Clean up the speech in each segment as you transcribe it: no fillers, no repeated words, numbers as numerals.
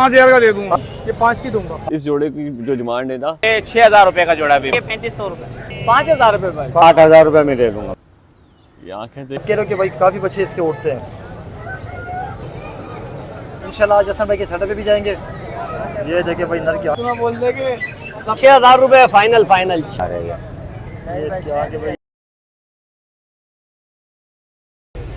5,000 का दे दूंगा, ये 5 की दूंगा। इस जोड़े की जो डिमांड है ना, 6,000 रुपए का जोड़ा भी। 3500 रुपए। 5,000 रुपए भाई। 8,000 रुपए में दे दूंगा। ये आंखें देख कह रहे हो कि भाई काफ़ी बच्चे इसके उठते हैं। इंशाल्लाह आज हसन भाई के सेटअप पे भी जाएंगे। ये देखिए भाई नर क्या तुम्हें बोल दे कि 6,000 रुपए फाइनल फाइनल। ये इसके आगे भाई।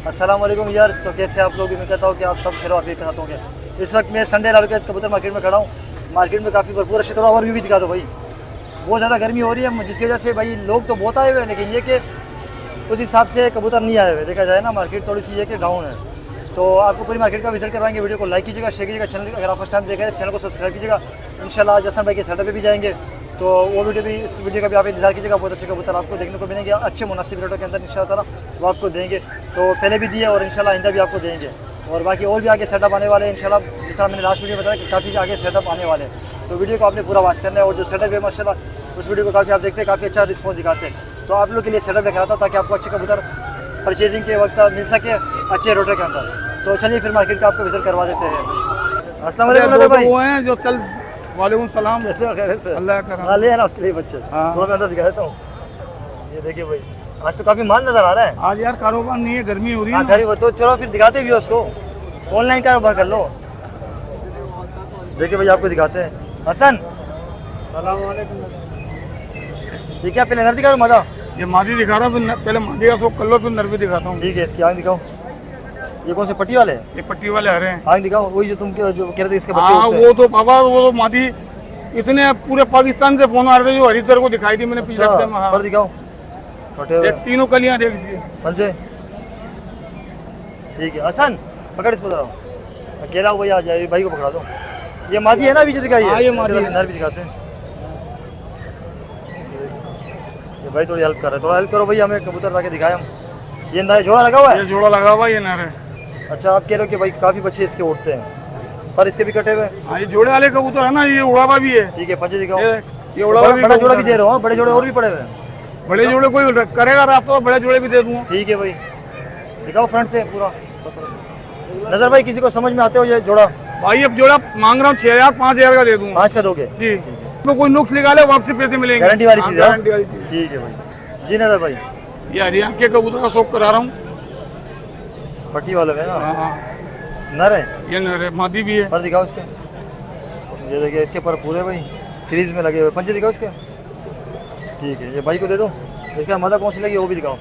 अस्सलाम वालेकुम यार, तो कैसे आप लोग? मैं कहता हूँ कि आप सब खैर वाफियत के साथ होंगे। इस वक्त मैं संडे लाल के कबूतर मार्केट में खड़ा हूँ। मार्केट में काफ़ी भरपूर रश है। थोड़ा और भी दिखा दो भाई, बहुत ज़्यादा गर्मी हो रही है, जिसकी वजह से भाई लोग तो बहुत आए हुए हैं, लेकिन ये कि उस हिसाब से कबूतर नहीं आए हुए। देखा जाए ना, मार्केट थोड़ी सी ये कि डाउन है। तो आपको पूरी मार्केट का विजिट करवाएंगे। वीडियो को लाइक कीजिएगा, शेयर कीजिएगा। चैनल अगर आप फर्स्ट टाइम देख रहे हैं चैनल को सब्सक्राइब कीजिएगा। इंशाल्लाह आज हसन भाई के सेटअप पे भी जाएंगे, तो वो वीडियो भी, इस वीडियो का भी आप इंतजार कीजिएगा। बहुत अच्छे कबूतर आपको देखने को मिलेंगे अच्छे मुनासिब रेटों के अंदर इंशाल्लाह ताला, वो आपको देंगे। तो पहले भी दिए और इंशाल्लाह आइंदा भी आपको देंगे। और बाकी और भी आगे सेटअप आने वाले हैं इंशाल्लाह। जिस तरह मैंने लास्ट वीडियो बताया कि काफ़ी आगे सेटअप आने वाले हैं, तो वीडियो को आपने पूरा वॉच करना है। और जो सेटअप है माशाल्लाह उस वीडियो को काफ़ी आप देखते हैं, काफ़ी अच्छा रिस्पॉन्स दिखाते हैं। तो आप लोग के लिए सेटअप लेकर आता हूँ ताकि आपको अच्छे कबूतर परचेजिंग के वक्त मिल सके अच्छे रेटों के अंदर। तो चलिए फिर मार्केट का आपको विजिट करवा देते हैं। अस्सलाम वालेकुम नज़र भाई। वो हैं जो कल, वालेकुम सलाम, कैसे हो? खैरियत से? अल्लाह का हाँ, ले है ना उसके लिए बच्चे। हाँ। थोड़ा मैं अंदर दिखा देता हूँ। ये देखिए भाई, आज तो काफ़ी माल नज़र आ रहा है। आज यार कारोबार नहीं है, गर्मी हो रही है हाँ ना। खरी, तो चलो फिर दिखाते भी हो उसको, ऑनलाइन कारोबार कर लो। देखिए भाई आपको दिखाते हैं। हसन ये क्या पहले नर दिखा रहा हूँ? मजा ये मादी दिखा रहा हूँ, पहले मादी का शौक कर लो, फिर नर भी दिखाता हूँ। ठीक है, इसकी आँख दिखाओ। ये कौन से पट्टी वाले हैं? ये पट्टी वाले आ रहे हैं। आँख दिखाओ, वही जो तुम जो कह रहे थे इसके बच्चे हाँ, होते हैं। वो तो बाबा, वो तो मादी इतने पूरे पाकिस्तान से फोन आ रहे थे, जो हरिद्वार को दिखाई थी मैंने पिछले हफ्ते में। अच्छा, हाँ। पर दिखाओ कटे हुए। देख तीनों कलियां देख इसकी। पंजे। ठीक है हसन, पकड़ इसको जरा। अकेला हो भाई, आ जाए भाई को पकड़ा दो। ये मादी है ना अभी जो दिखाई है? हाँ, ये मादी है। नर भी दिखाते हैं। ये भाई थोड़ी हेल्प कर रहे हैं, थोड़ा हेल्प करो भाई, हमें कबूतर लाके दिखाए हम। ये नया जोड़ा लगा हुआ ये है? जोड़ा लगा हुआ, ये नर है। अच्छा, आप कह रहे हो कि भाई काफ़ी बच्चे इसके उड़ते हैं, पर इसके भी कटे हुए। हाँ, ये जोड़े वाले कबूतर है ना, ये उड़ा हुआ भी है। ठीक है, पंजे दिखाओ। ये उड़ा हुआ भी बड़ा जोड़ा भी कबूतर दे रहे हो? बड़े जोड़े और भी पड़े हुए हैं? बड़े जोड़े कोई करेगा रास्ता, बड़े जोड़े भी दे दूंगा। ठीक है भाई, दिखाओ फ्रंट से पूरा। नजर भाई किसी को समझ में आते हो ये जोड़ा? भाई अब जोड़ा मांग रहा हूँ 6,000, 5,000 का दे दूंगा। 5 का दोगे? जी, तो कोई नुक्स निकाले वापसी पैसे मिलेंगे। गारंटी वाली चीज़ है? गारंटी वाली चीज। ठीक है भाई। जी नजर भाई, ये हरियाणा के कबूतर का शौक करा रहा हूँ। पट्टी वाले में ना हाँ हाँ, नर है? ये नर है, मादी भी है। पर दिखाओ इसके। ये देखिए इसके पर पूरे भाई क्रीज में लगे हुए। पंजे दिखाओ इसके। ठीक है, ये भाई को दे दो। इसका मजा कौन सी लगी वो भी दिखाओ।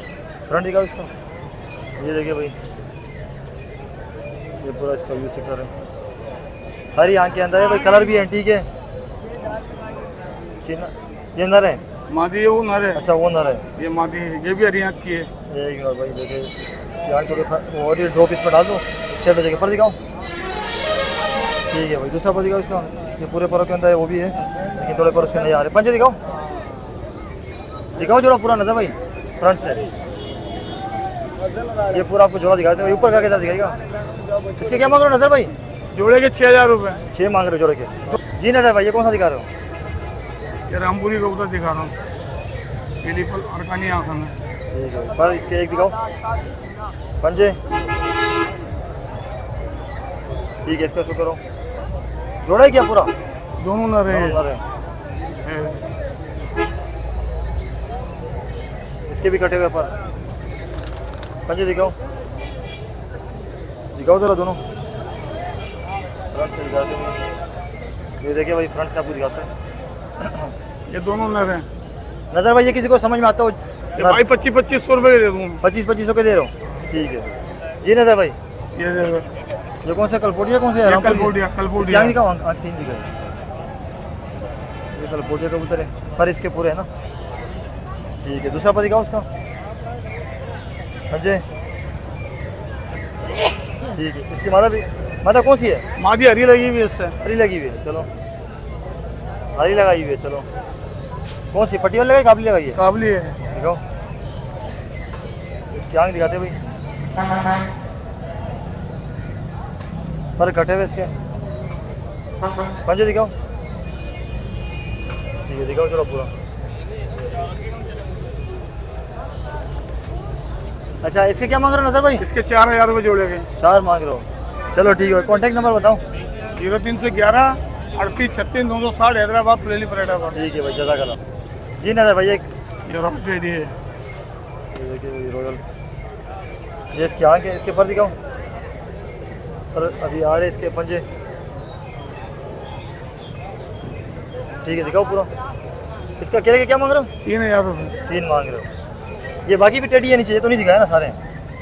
फ्रंट दिखाओ इसका। ये देखिए भाई, ये पूरा इसका व्यू सेक्टर है। हरी आँख के अंदर है भाई, कलर भी एंटीक है। ये नर है? मादी है, वो नर है। अच्छा, वो नर है। ये मादी है, ये भी हरियाणा की है। एक मिनट भाई, देखिए इसकी आँख थोड़ी, और ये ड्रॉप इसमें डाल दो, सेट हो जाएगा। पर दिखाओ। ठीक है भाई, दूसरा पर दिखाओ इसका। ये पूरे परों के अंदर है, वो भी है, लेकिन थोड़े पर उसके नहीं आ रहे। पंजे दिखाओ, दिखाओ जोड़ा पूरा नजर भाई, फ्रंट से। ये पूरा आपको जोड़ा दिखाते हैं, ऊपर करके जरा दिखाएगा। इसके क्या मांग रहे हो नजर भाई? जोड़े के 6,000 रुपए। 6 मांग रहे हो जोड़े के? जी नजर भाई, ये कौन सा दिखा रहे हो? ये रामपुरी कबूतर दिखा रहा हूँ, पीलीपल अरकानी आँखों में। ठीक है, पर इसके एक दिखाओ पंजे। ठीक है, इसका शो करो। जोड़ा है क्या पूरा? दोनों नर है। नर है। इसके भी कटे हुए पर। पंजे दिखाओ, दिखाओ जरा दोनों। फ्रंट से दिखाते हैं। ये देखिए भाई, फ्रंट से आपको दिखाते हैं। ये दोनों नर हैं। नजर भाई, ये किसी को समझ में आता हो? ये भाई 2500 रुपये दे दूँगा। 2500 के दे रहे हो? ठीक है जी नजर भाई। ये कौन सा कलपोटिया, कौन सा कलपोटिया? क्या दिखाओ, आँख सीन दिखाओ। ये कलपोटिया कबूतर है, पर इसके पूरे है ना। ठीक है, दूसरा पर दिखाओ उसका। पंजे। ठीक है, इसकी मादा कौन सी है? मादी हरी लगी हुई है इससे। हरी लगी हुई है, चलो हरी लगाई हुई है। चलो कौन सी, पट्टी वाली लगाई, काबली लगाई है? काबली है। दिखाओ इसकी आँख दिखाते भाई, पर कटे हुए इसके। पंजे दिखाओ। ठीक है, दिखाओ चलो पूरा। अच्छा, इसके क्या मांग रहे हो नजर भाई? इसके 4,000 रुपये जोड़े गए। 4 मांग रहे हो? चलो ठीक है, कॉन्टैक्ट नंबर बताओ। 0311 3836 960 हैदराबाद पुलेली फरीदाबाद। ठीक है भाई, जज़ाकल्लाह। जी नजर भाई, एक ये रफ टेडी है। ये देखिए ये रॉयल, ये इसके आगे, इसके पर दिखाऊं पर अभी आ रहे इसके पंजे। ठीक है, दिखाओ पूरा। इसका कह रहे क्या मांग रहे हो? 3000 रुपये 3 मांग रहे हो। ये बाकी भी टेडी है नीचे, ये तो नहीं दिखाया ना सारे।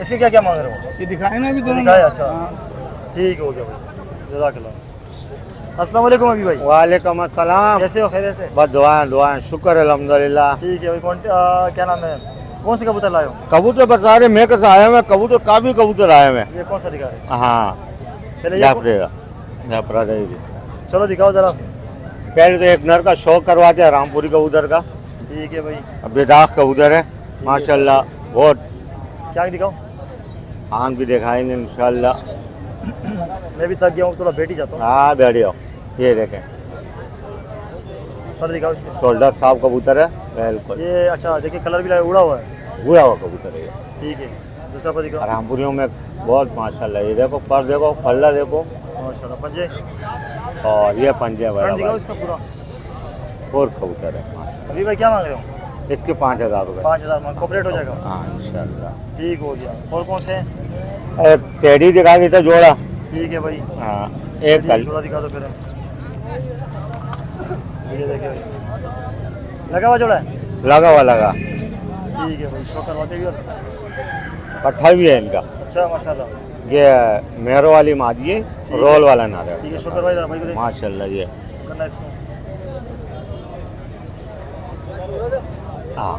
इसके क्या क्या मांग रहे हो? ये दिखाए ना अभी दोनों दिखाया, अच्छा। हाँ। ठीक हो गया भाई, जज़ाकल्लाह। अस्सलाम वालेकुम अभी भाई, वालेकुम अस्सलाम। कैसे हो? खैरियत है? बस दुआएं दुआएं, शुक्र अल्हम्दुलिल्लाह। ठीक है भाई। क्या नाम है, कौन से कबूतर लाए हो? कबूतर बस सारे मेरे से आए हुए, कबूतर काफी कबूतर आए हुए। ये कौन सा दिखा रहे हैं? हाँ, पहले ये जाफरा रहेगी। चलो दिखाओ जरा। पहले तो एक नर का शौक करवाते हैं, रामपुरी कबूतर का। ठीक है भाई, अब बेदाग कबूतर है माशाल्लाह, बहुत। क्या दिखाओ? आंख भी दिखाएंगे इंशाल्लाह। मैं भी थक गया हूँ, थोड़ा बैठ ही जाता हूँ। हाँ बैठियो, ये देखें पर दिखाओ इसके। शोल्डर साफ कबूतर है बिल्कुल, ये अच्छा देखिए, कलर भी उड़ा हुआ है। बुरा हुआ कबूतर है ये। ठीक है, दूसरा पर दिखाओ। रामपुरियों में बहुत माशाल्लाह, ये देखो पर देखो, पल्ला देखो, माशाल्लाह। पंजे और ये पंजे फ्रंट दिखाओ वाला इसका पूरा। और कबूतर है माशाल्लाह। अभी भाई क्या मांग रहे हो? इसके 5000 रुपये। 5000 में कॉपरेट हो जाएगा। हाँ इंशाल्लाह। ठीक हो गया। और कौन से हैं? एक टेडी दिखा देता जोड़ा। ठीक है भाई, हाँ एक कल थोड़ा दिखा दो फिर। ये देखिए भाई, लगा हुआ जोड़ा है। लगा हुआ लगा, ठीक है भाई, शो करवाते भी हो। पट्ठा भी है इनका। अच्छा माशाल्लाह। ये मेहरो वाली मादी है, रोल वाला ना ठीक है, रहे शो करवाइए जरा भाई को दे। माशाल्लाह। ये करना इसको। हाँ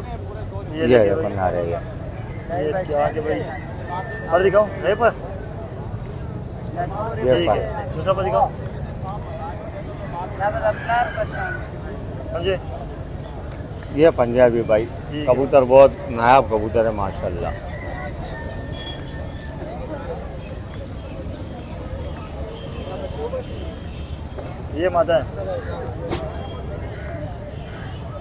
ये ये देखिए भाई, बना रहे ये इसके आगे भाई। पर दिखाओ, है पर। ये ठीक पर। है, दूसरा पर दिखाओ। पंजे ये पंजाबी भाई ठीक है। कबूतर बहुत नायाब कबूतर है माशाल्लाह। ये मादा है।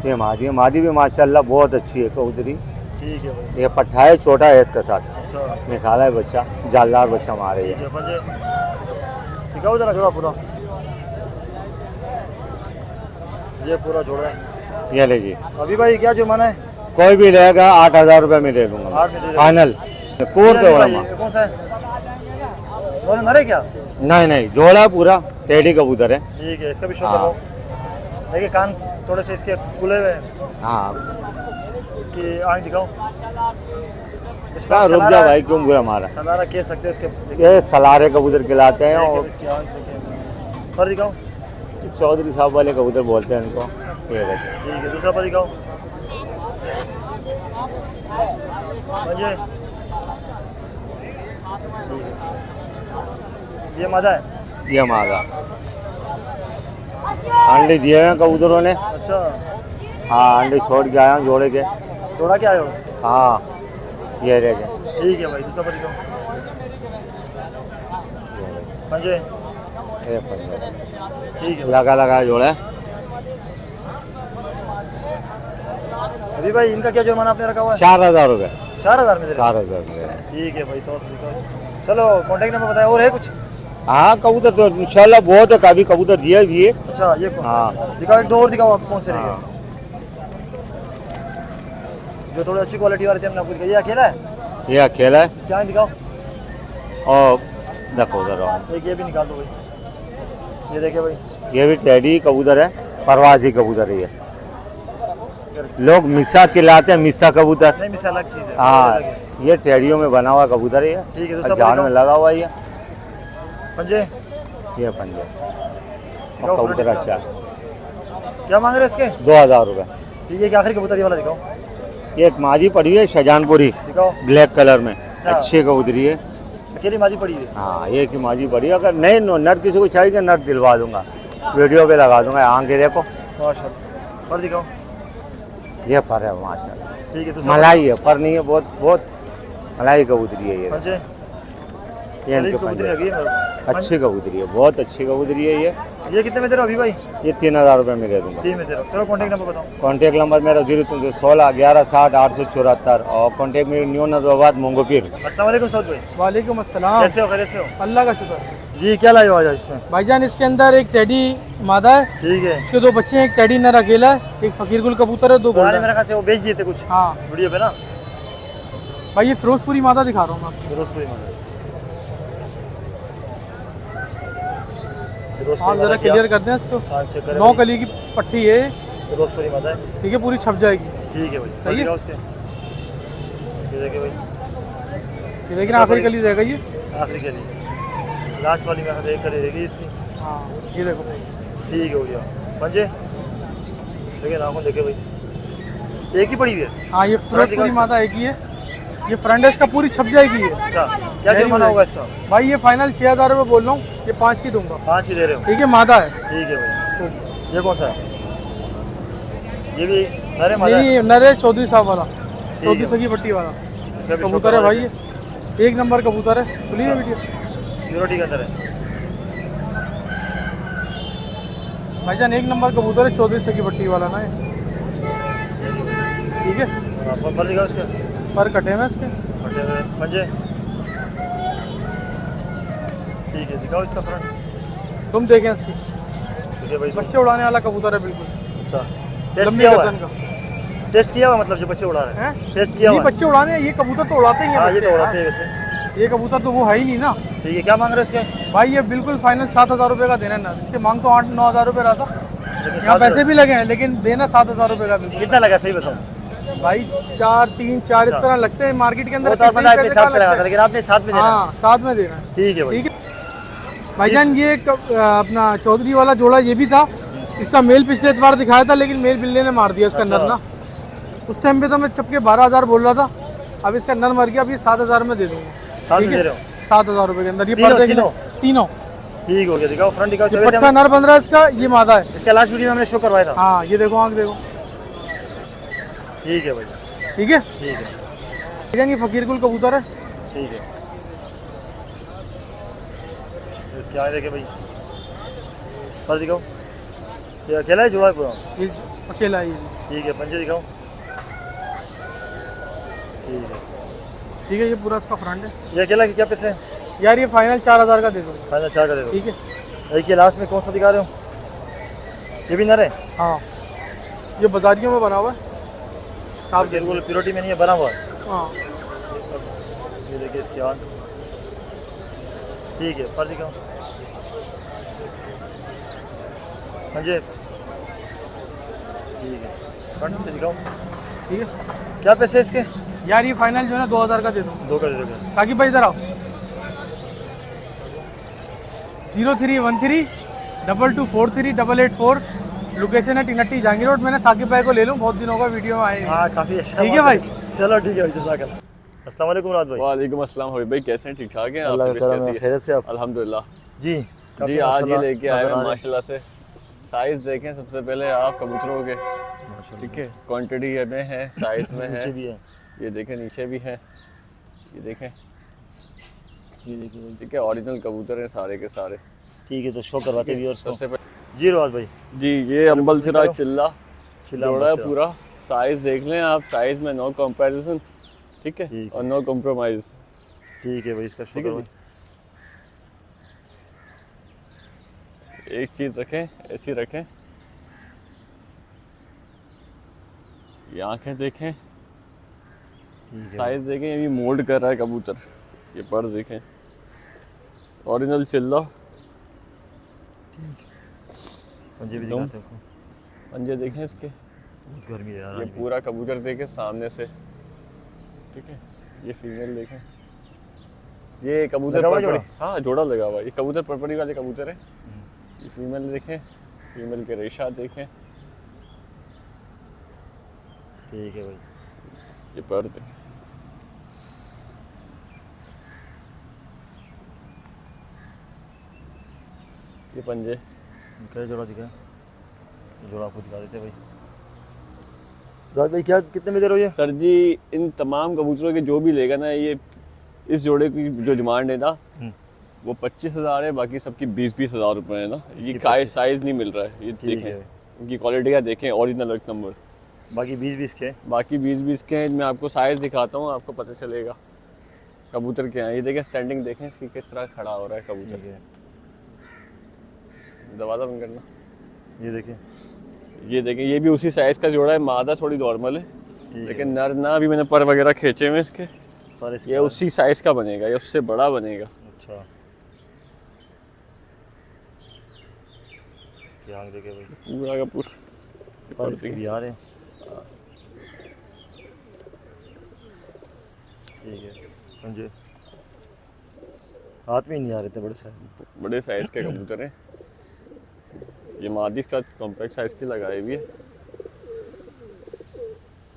ये मादी भी माशाल्लाह बहुत अच्छी है कबूतरी। ठीक है भाई, ये पट्ठा है, छोटा है इसके साथ, अच्छा। निकाला है बच्चा, जालदार बच्चा मारे ठीक है। है, पंजे दिखाओ जरा जोड़ा पूरा। ये पूरा जोड़ा है। ये ले जी, अभी भाई क्या जुर्माना है? कोई भी लेगा 8000 रुपये में दे दूंगा, 8 में दे देगा। फाइनल। कोर ये दो भाई, ये कौन सा है? दोनों नर है क्या? नहीं नहीं, जोड़ा पूरा टेडी कबूतर है। ठीक है, इसका भी शो हाँ। करो। देखिए कान थोड़े से इसके खुले हुए हैं। हाँ इसकी आँख दिखाओ। क्या रुक जा भाई, क्यों बुरा मारा। सलारा कह सकते हो इसके। ये सलारे कबूतर खिलाते हैं देखिए और इसकी आँख देखिए। पर दिखाओ। चौधरी साहब वाले कबूतर बोलते हैं इनको। ये देखिए, ठीक है, दूसरा पर दिखाओ। मुझे ये मादा है। ये मारा अंडे दिए हैं कबूतरों ने। अच्छा, हाँ अंडे छोड़ के आया हूँ जोड़े के। थोड़ा क्या है? हाँ ये देखे, ठीक है भाई, दूसरा पर दिखाओ। मुझे ये पंजा ठीक है। लगा लगा जोड़ा है। अभी भाई इनका क्या जुर्माना आपने रखा हुआ है? 4000 रुपये। 4000 में दे रहे हैं? 4000 रुपये। ठीक है भाई, तो चलो कॉन्टेक्ट नंबर बताया। और है कुछ? हाँ कबूतर तो इंशाल्लाह बहुत है, काफी कबूतर दिए भी है। अच्छा, ये कौन? हाँ दिखाओ, एक दो और दिखाओ। आप कौन से रहेंगे हाँ। जो थोड़ी अच्छी क्वालिटी वाले थे हमने आपको दिखाया? ये अकेला है? ये अकेला है इसकी आँख दिखाओ। और देखो उधर आओ। एक ये भी निकाल दो भाई। ये देखिए भाई, ये भी टेडी कबूतर है, परवाजी कबूतर है ये। लोग मिसा खिलाते हैं, मिसा कबूतर। नहीं मिस अलग चीज़ है। हाँ ये टेडियों में बना हुआ कबूतर है ये। ठीक है, दूसरा जान में लगा हुआ है ये। पंजे ये पंजे दिखाओ, कबूतर फ्रंट अच्छा है। क्या मांग रहे हो इसके? 2000 रुपये। ठीक है, कि आखिरी कबूतर ये वाला दिखाओ। ये एक मादी पड़ी है शाहजहानपुरी, दिखाओ। ब्लैक कलर में, अच्छा। अच्छी कबूतरी है। अकेली मादी पड़ी है। हाँ ये की मादी पड़ी है। अगर नहीं नर किसी को चाहिए नर दिलवा दूंगा, वीडियो पे लगा दूंगा। आगे देखो, माशाल्लाह। पर दिखाओ। ये पर है माशाल्लाह, ठीक है, दूसरा मलाई है, पर नहीं है, बहुत बहुत मलाई कबूतरी है ये। पंजे ये इनके कबूतरी पंजे। लगी है मेरे को। अच्छी कबूतरी है, बहुत अच्छी कबूतरी है ये। ये कितने में दे रहे हो अभी भाई? ये 3000 रुपये में दे दूंगा। 3 में दे रहे हो। चलो कॉन्टेक्ट नंबर बताओ। कॉन्टैक्ट नंबर मेरा 016 11 60 874 और कॉन्टैक्ट मेरी न्यू नजबाबाद मोंगोपीर। अस्सलाम वालेकुम सऊद भाई। वालेकुम अस्सलाम। कैसे हो? खैरियत से हो? अल्लाह का शुक्र। जी क्या लाए हो आज इसमें? भाईजान इसके अंदर एक टेडी मादा है, ठीक है। उसके 2 बच्चे हैं, एक टेडी नर अकेला है, एक फकीर गुल कबूतर है, 2 पुराने गोल्डन। मेरे ख्याल से वो बेच दिए थे कुछ हाँ वीडियो पे ना। भाई ये फिरोजपुरी मादा दिखा रहा हूँ मैं आपको। फिरोजपुरी मादा। आप फिरोजपुरी जरा मादा क्या? क्लियर करते हैं इसको। हाँ चेक करें 9 भाई। कली की पट्टी है, फिरोजपुरी मादा है। ठीक है, पूरी छप जाएगी। ठीक है भाई। सही है? दिखाओ उसके। ये देखिए भाई ये देखिए ना, आखिरी कली रहेगा ये। आखिरी के लिए लास्ट वाली में एक कली रहेगी इसकी। हाँ ये देखो, ठीक हो गया। पंजे देखिए नाखून देखे भाई, एक ही पड़ी हुई है। हाँ ये फिरोजपुरी मादा एक ही है, ये फ्रंट है इसका, पूरी छप जाएगी ये। अच्छा क्या जुर्माना होगा इसका? भाई ये फाइनल 6000 रुपये बोल रहा हूँ, ये 5 की दूंगा। 5 ही दे रहे हो? ठीक है, मादा है। ठीक है भाई। ये कौन सा है? ये भी नर है मादा है? नहीं नर है, चौधरी साहब वाला, है। 34 की पट्टी वाला इसका भी कबूतर है शौक भाई, ये 1 नंबर कबूतर है। खुलिए वीडियो प्योरिटी के अंदर है भाईजान, 1 नंबर कबूतर है, 34 की पट्टी वाला ना ये। ठीक है, पर दिखाओ उसके पर कटे हुए इसके। फटे हुए पंजे। ठीक है दिखाओ इसका फ्रंट। तुम देखें इसकी, ठीक है भाई। बच्चे उड़ाने वाला कबूतर है बिल्कुल, अच्छा टेस्ट लंबी किया हुआ गर्दन है? का। टेस्ट किया हुआ मतलब जो बच्चे उड़ा रहे हैं? हैं? टेस्ट किया ये हुआ है? बच्चे उड़ाने, ये कबूतर तो उड़ाते ही हैं हाँ ये बच्चे तो उड़ाते यार। हैं वैसे। ये कबूतर तो वो है ही नहीं ना। ठीक है क्या मांग रहे हो इसके? भाई ये बिल्कुल फाइनल 7000 रुपये का देना है ना, इसके मांग तो 8-9 हज़ार रुपये रहा था, लेकिन यहाँ 7 पैसे भी लगे हैं, लेकिन देना 7000 रुपये का बिल्कुल। कितना लगा सही बताओ? भाई 4, 3, 4 इस तरह लगते हैं मार्केट के अंदर। वो तो किसी पता है पैसे अपने हिसाब का से लगा लगता था, है। लेकिन आपने साथ में देना है। हाँ साथ में देना है। ठीक है भाई। ठीक है भाईजान, ये अपना चौधरी वाला जोड़ा ये भी था, इसका मेल पिछले एतवार दिखाया था, लेकिन मेल बिल्ले ने मार दिया इसका नर ना। उस टाइम पे तो मैं छपके 12000 बोल रहा था, अब इसका नर मर गया, अब ये 7000 में दे दूंगा। 7 ठीक में दे है, रहे हो? 7000 रुपये के अंदर ये तीनों- पर्दे के तीनों? तीनों। ठीक हो गया दिखाओ फ्रंट दिखाओ। ये पट्टा नर बन रहा है इसका, ये मादा है। इसका लास्ट वीडियो में हमने शो करवाया था। हाँ ये देखो, आँख देखो। ठीक है भाई। ठीक है ठीक है भाईजान, ये फकीर गुल कबूतर है। ठीक है। इसके आगे देखे भाई, पर दिखाओ। ये अकेला है जुड़ा है पूरा? ये अकेला है ये। ठीक है पंजे दिखाओ। ठीक है। ठीक है, ये पूरा इसका फ्रंट है ये अकेला के क्या पैसे हैं? यार, ये फाइनल 4000 का दे दूंगा। फाइनल 4 का दे दो। ठीक है। एक ये लास्ट में कौन सा दिखा रहे हो? ये भी नर है? हाँ ये बाजारियों में बना हुआ है, साफ दे बिल्कुल प्योरिटी में नहीं है, बना हुआ है। हाँ ये देखिए इसके आँख। ठीक है पर दिखाओ। पंजे। ठीक है फ्रंट से दिखाओ। ठीक है क्या पैसे हैं इसके? यार, ये फाइनल जो है ना 2000 का दे दूंगा। 2 का दे दोगे? साकिब भाई इधर आओ। 0313 2243 लोकेशन है टिनट्टी जहांगीर रोड। मैंने साकिब भाई को ले लूँ, बहुत दिन होगा वीडियो में आए नहीं। हाँ काफ़ी अच्छा। ठीक है भाई। चलो ठीक है भाई, जज़ाकल्लाह। अस्सलाम वालेकुम रात भाई। वालेकुम अस्सलाम हबीब भाई, कैसे हैं? ठीक ठाक हैं? अल्लाह आपकी ताला तबीयत में कैसी है? खैरियत से आप? अल्हम्दुलिल्लाह जी जी। काफ़ी आज ये माशाल्लाह लेके आए नज़र हैं आ रहे हैं। माशाल्लाह से। साइज़ देखें सबसे पहले आप कबूतरों के, ठीक है, क्वांटिटी में है, साइज़ में है। नीचे भी है। ये देखें, नीचे भी है, ये देखें, ये देखिए भाई। ठीक है, ओरिजिनल कबूतर हैं सारे के सारे। ठीक है तो शो करवाते भी और सबसे पहले जी रवाज भाई। जी, ये अंबल सिरा चिल्ला चिल्ला जोड़ा है अंबल सिरा। पूरा। साइज़ देख लें आप, साइज़ में नो कंपैरिजन, ठीक है, ठीक और नो कॉम्प्रोमाइज़। ठीक है भाई, इसका शो ठीक है करवाएं। एक चीज़ रखें, ऐसी रखें, ये आँखें देखें, ठीक है साइज़ देखें, ये भी मोल्ड कर रहा है कबूतर। ये पर देखें, ओरिजिनल चिल्ला। पंजे भी तुम? दिखाते हैं आपको। पंजे देखें इसके, बहुत गर्मी है यार ये आज भी। पूरा कबूतर देखें सामने से, ठीक है। ये फीमेल देखें, ये कबूतर लगा हुआ परपरी, जोड़ा? हाँ जोड़ा लगा हुआ है। ये कबूतर परपरी वाले कबूतर है। ये फीमेल देखें, फीमेल के रेशा देखें, ठीक है भाई। ये पर देखें। ये पंजे, क्या जोड़ा दिखा? जोड़ा आपको दिखा देते भाई। राज भाई क्या कितने में दे रहे हो ये? सर जी इन तमाम कबूतरों के जो भी लेगा ना, ये इस जोड़े की जो डिमांड है ना वो 25,000 है, बाकी सबकी 20-20 हज़ार रुपये है ना। ये साइज़ नहीं मिल रहा है, ये ठीक है। देखें, इनकी क्वालिटी का देखें, ओरिजिनल एक नंबर। बाकी 20-20 के? बाकी 20-20 के हैं। मैं आपको साइज़ दिखाता हूँ, आपको पता चलेगा कबूतर क्या है। ये देखें, स्टैंडिंग देखें इसकी किस तरह खड़ा हो रहा है ठीक कबूतर। है। दरवाज़ा बंद करना। ये देखिए, ये देखें, ये भी उसी साइज़ का जोड़ा है, मादा थोड़ी नॉर्मल है, ठीक लेकिन है। नर ना भी मैंने पर वगैरह खींचे हुए इसके, पर इसके ये उसी साइज़ का बनेगा, ये उससे बड़ा बनेगा। अच्छा, इसकी आँख देखे भाई, पूरा का पूरा पर इसके भी आ रहे हैं। ठीक है, मुझे हाथ में ही नहीं आ रहे थे बड़े साइज। बड़े साइज़ के कबूतर हैं। ये मादी के साथ कॉम्पैक्ट साइज़ की लगाई हुई है।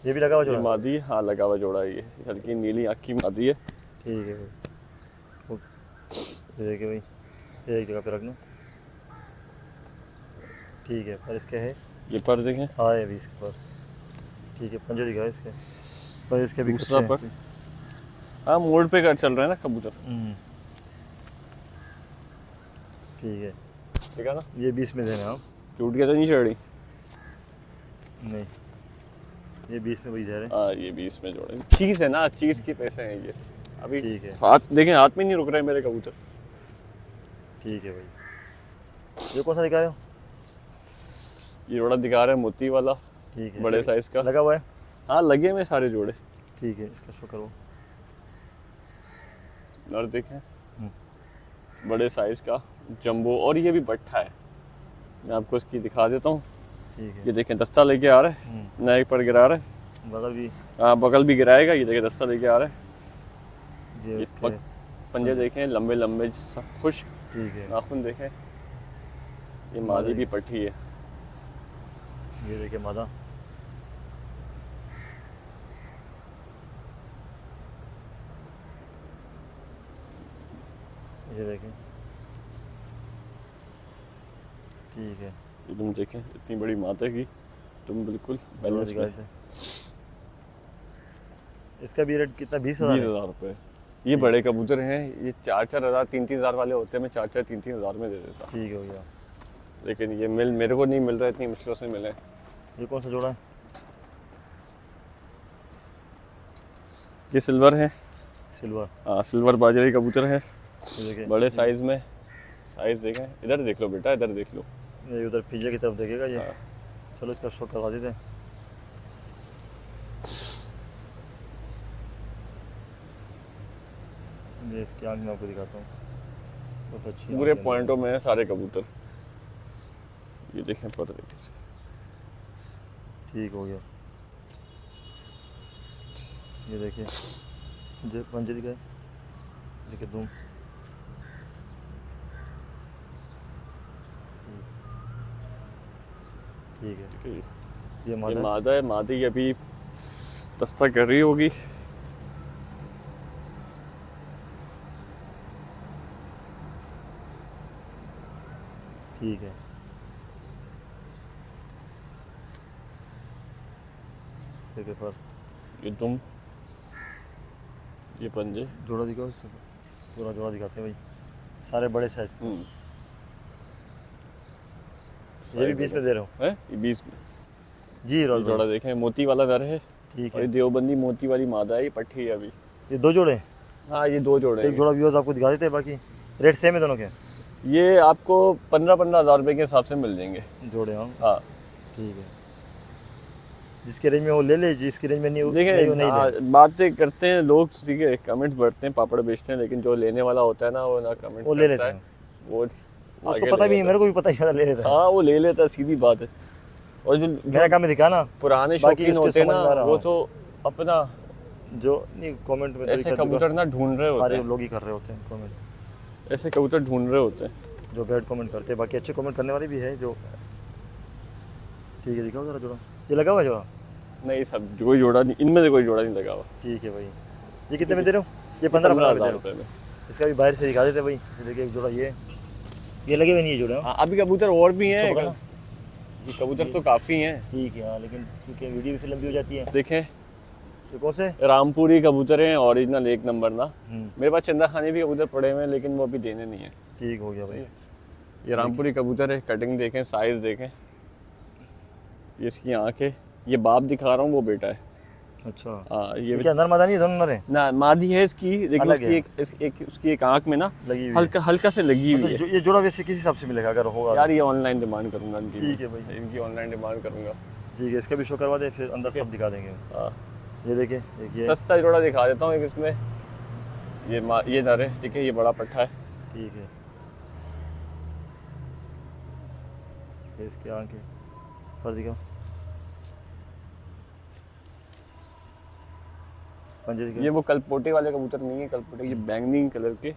ये भी लगा हुआ ये जोड़ा? मादी है, हाँ लगा हुआ जोड़ा है ये, हल्की नीली आँख की मादी है। ठीक है भाई, ये देखिए भाई, ये एक जगह पे रखना। ठीक है, पर इसके है, ये पर देखें, हाँ ये भी इसके पर। ठीक है, पंजे दिखाए इसके, पर इसके भी दूसरा कुछ पर, हाँ मोड़ पे कर चल रहा है ना कबूतर। ठीक है, ठीक है ना, ये 20 में देना आप? टूट गया तो नहीं चढ़ी? नहीं, ये 20 में वही दे रहे हैं। हाँ ये 20 में जोड़े, चीज़ है ना, चीज़ के पैसे हैं ये। अभी ठीक है। हाथ देखें, हाथ में नहीं रुक रहे मेरे कबूतर। ठीक है भाई, ये कौन सा दिखाए हो? ये जोड़ा दिखा रहे हैं मोती वाला, ठीक है, बड़े साइज़ का। लगा हुआ है? हाँ लगे में सारे जोड़े। ठीक है, इसका शो करो। नर देखें, बड़े साइज़ का जंबो, और ये भी बट्ठा है, मैं आपको इसकी दिखा देता हूँ। ठीक है, ये देखें दस्ता लेके आ रहा है, नेक पर गिरा रहा है, बगल भी, हाँ बगल भी गिराएगा। ये देखें दस्ता लेके आ रहा है। ये ये इसके, पंजे देखें लंबे लंबे खुश, ठीक है, नाखून देखें। ये मादी भी पट्टी है। ये देखिए मादा, ये देखें। ठीक है, ये तुम देखें इतनी बड़ी माता की, तुम बिल्कुल जोड़ा बैलेंस दिखाए में। थे। इसका भी रेट कितना? 20,000 है? 20,000 रुपये। ये बड़े कबूतर हैं, ये 4-4 हज़ार 3-3 हज़ार वाले होते हैं, मैं 4-4 3-3 हज़ार में दे देता। ठीक है भैया। लेकिन ये मेरे को नहीं मिल रहा, इतनी मुश्किलों से मिले। ये कौन सा जोड़ा है? ये सिल्वर है, सिल्वर, हाँ सिल्वर बाजरी कबूतर है, ये देखिए। बड़े साइज़ में। साइज़ देखें, इधर देख लो बेटा, इधर देख लो। ये उधर पीछे की तरफ देखेगा ये। हाँ। चलो इसका शो करवा देते हैं। ये इसकी आँख में आपको दिखाता हूँ, बहुत अच्छी पूरे आँख है। पॉइंटों में है सारे कबूतर। ये देखें पर देखें, ठीक हो गया। ये देखिए, जो पंजे दिखाए, देखिए तुम। ठीक है, ठीक है। ये ये मादा है। मादा है, मादी अभी दस्ता कर रही होगी। ठीक है, देखिए पर ये तुम, ये पंजे। जोड़ा दिखाओ इससे, पूरा जोड़ा दिखाते हैं भाई, सारे बड़े साइज के। ये भी 20 में दे रहे हो? है ये 20 में। जी ये रोल जोड़ा देखें, मोती वाला नर है, ठीक और ये है। देवबंदी मोती वाली मादा है, ये पट्टी है अभी। ये 2 जोड़े हैं? हाँ ये 2 जोड़े एक हैं। जोड़ा व्यूअर्स आपको दिखा देते हैं, बाकी रेट सेम है दोनों के? ये आपको 15-15 हज़ार रुपये के हिसाब से मिल जाएंगे। जोड़े, हाँ हाँ ठीक है। जिसके रेंज में वो ले ले, जिसकी रेंज में नहीं देखिए, वो नहीं हाँ, ले। बातें करते हैं लोग, ठीक है, कमेंट्स बढ़ते हैं, पापड़ बेचते हैं, लेकिन जो लेने वाला होता है ना, वो ना कमेंट वो ले करता लेते है, हैं। वो उसको आगे पता ले भी नहीं, लेता मेरे को भी पता ही ले लेता है। है। हाँ वो ले लेता है, सीधी बात है। और जो मेरा काम है दिखाना, पुराने बाकी शौकीन उसके होते हैं समझ में आ ना, रहा वो हो। तो अपना जो नहीं कमेंट में तो ऐसे दिक्कत कबूतर ना ढूंढ रहे होते सारे हैं, लोग ही कर रहे होते हैं कमेंट, ऐसे कबूतर ढूंढ रहे होते हैं। जो बैड कमेंट करते हैं। बाकी अच्छे कमेंट करने वाले भी है जो। ठीक है, दिखाओ जरा जोड़ा, ये लगा हुआ है जोड़ा? नहीं सब कोई जोड़ा नहीं, इनमें से कोई जोड़ा नहीं लगा हुआ। ठीक है भाई। ये कितने में दे रहे हो? ये 15,000 में दे रहे हो? रुपये में। इसका भी बाहर से दिखा देते भाई। ये देखिए एक जोड़ा, ये लगे हुए नहीं है जोड़े, हाँ? हाँ अभी कबूतर और भी हैं, छोड़ ना। ये कबूतर तो काफ़ी हैं। ठीक है, हाँ, लेकिन क्योंकि वीडियो भी फिर लंबी हो जाती है। देखें ये कौन से? रामपुरी कबूतर हैं, ओरिजिनल 1 नंबर ना। हम्म, मेरे पास चंदा खाने भी कबूतर पड़े हुए हैं, लेकिन वो अभी देने नहीं है। ठीक हो गया भाई। ये रामपुरी कबूतर है, कटिंग देखें, साइज़ देखें, ये इसकी आँख है, ये बाप दिखा रहा हूँ, वो बेटा है। अच्छा हाँ ये क्या नर मादा नहीं है, दोनों नर हैं? ना मादी है इसकी, लेकिन अलग उसकी है। उसकी एक आंख में ना लगी हुई हल्का हल्का से लगी हुई है। है। ये जोड़ा वैसे किस हिसाब से मिलेगा अगर होगा? यार ये ऑनलाइन डिमांड करूंगा इनकी, ठीक है भाई। इनकी ऑनलाइन डिमांड करूंगा। ठीक है, इसका भी शो करवा दे, फिर अंदर सब दिखा देंगे। हाँ ये देखिए, एक ये सस्ता जोड़ा दिखा देता हूँ एक इसमें। ये नर है, ठीक है, ये बड़ा पट्ठा है। ठीक है, ये इसकी आंखें पर दिखाओ, पंजे दिखाओ। ये वो कलपोटे वाले कबूतर नहीं है, कलपोटे ये बैंगनी कलर के,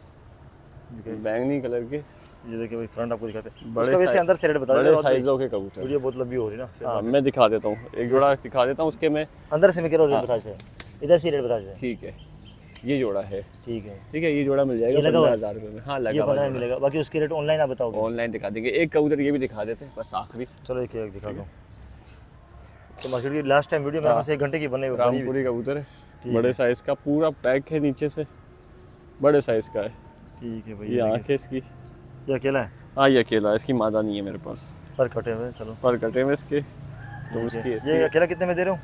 बैंगनी कलर के ये देखिए भाई, फ्रंट आपको दिखाते हैं। बड़े उसका वैसे साइज- अंदर से रेट बता बड़े दो, साइजों के कबूतर। वीडियो बहुत लंबी हो रही है ना, फिर हाँ मैं दिखा देता हूँ, एक जोड़ा दिखा देता हूँ उसके में। अंदर से मैं कह रहा हूँ रेट बता दें, इधर से रेट बता दें। ठीक है, ये जोड़ा है, ठीक है, ठीक है, ये जोड़ा मिल जाएगा ये लगा हुआ है? 15,000 रुपये में। हाँ ये लगा हुआ 15 है। में मिलेगा, बाकी उसके रेट ऑनलाइन आप बताओगे? ऑनलाइन दिखा देंगे। एक कबूतर ये भी दिखा देते हैं बस आखिरी। चलो एक एक दिखा दो। तो मार्केट की लास्ट टाइम वीडियो मेरे पास 1 घंटे की बनी हुई। रामपुरी कबूतर है, बड़े साइज का, पूरा पैक है नीचे से, बड़े साइज का है। ठीक है भाई, ये आँख है इसकी। ये अकेला है हाँ ये अकेला है, इसकी मादा नहीं है मेरे पास, पर कटे हुए। चलो पर कटे में इसके। तो ठीक उसकी है। ऐसी ये है। अकेला कितने में दे रहे हो?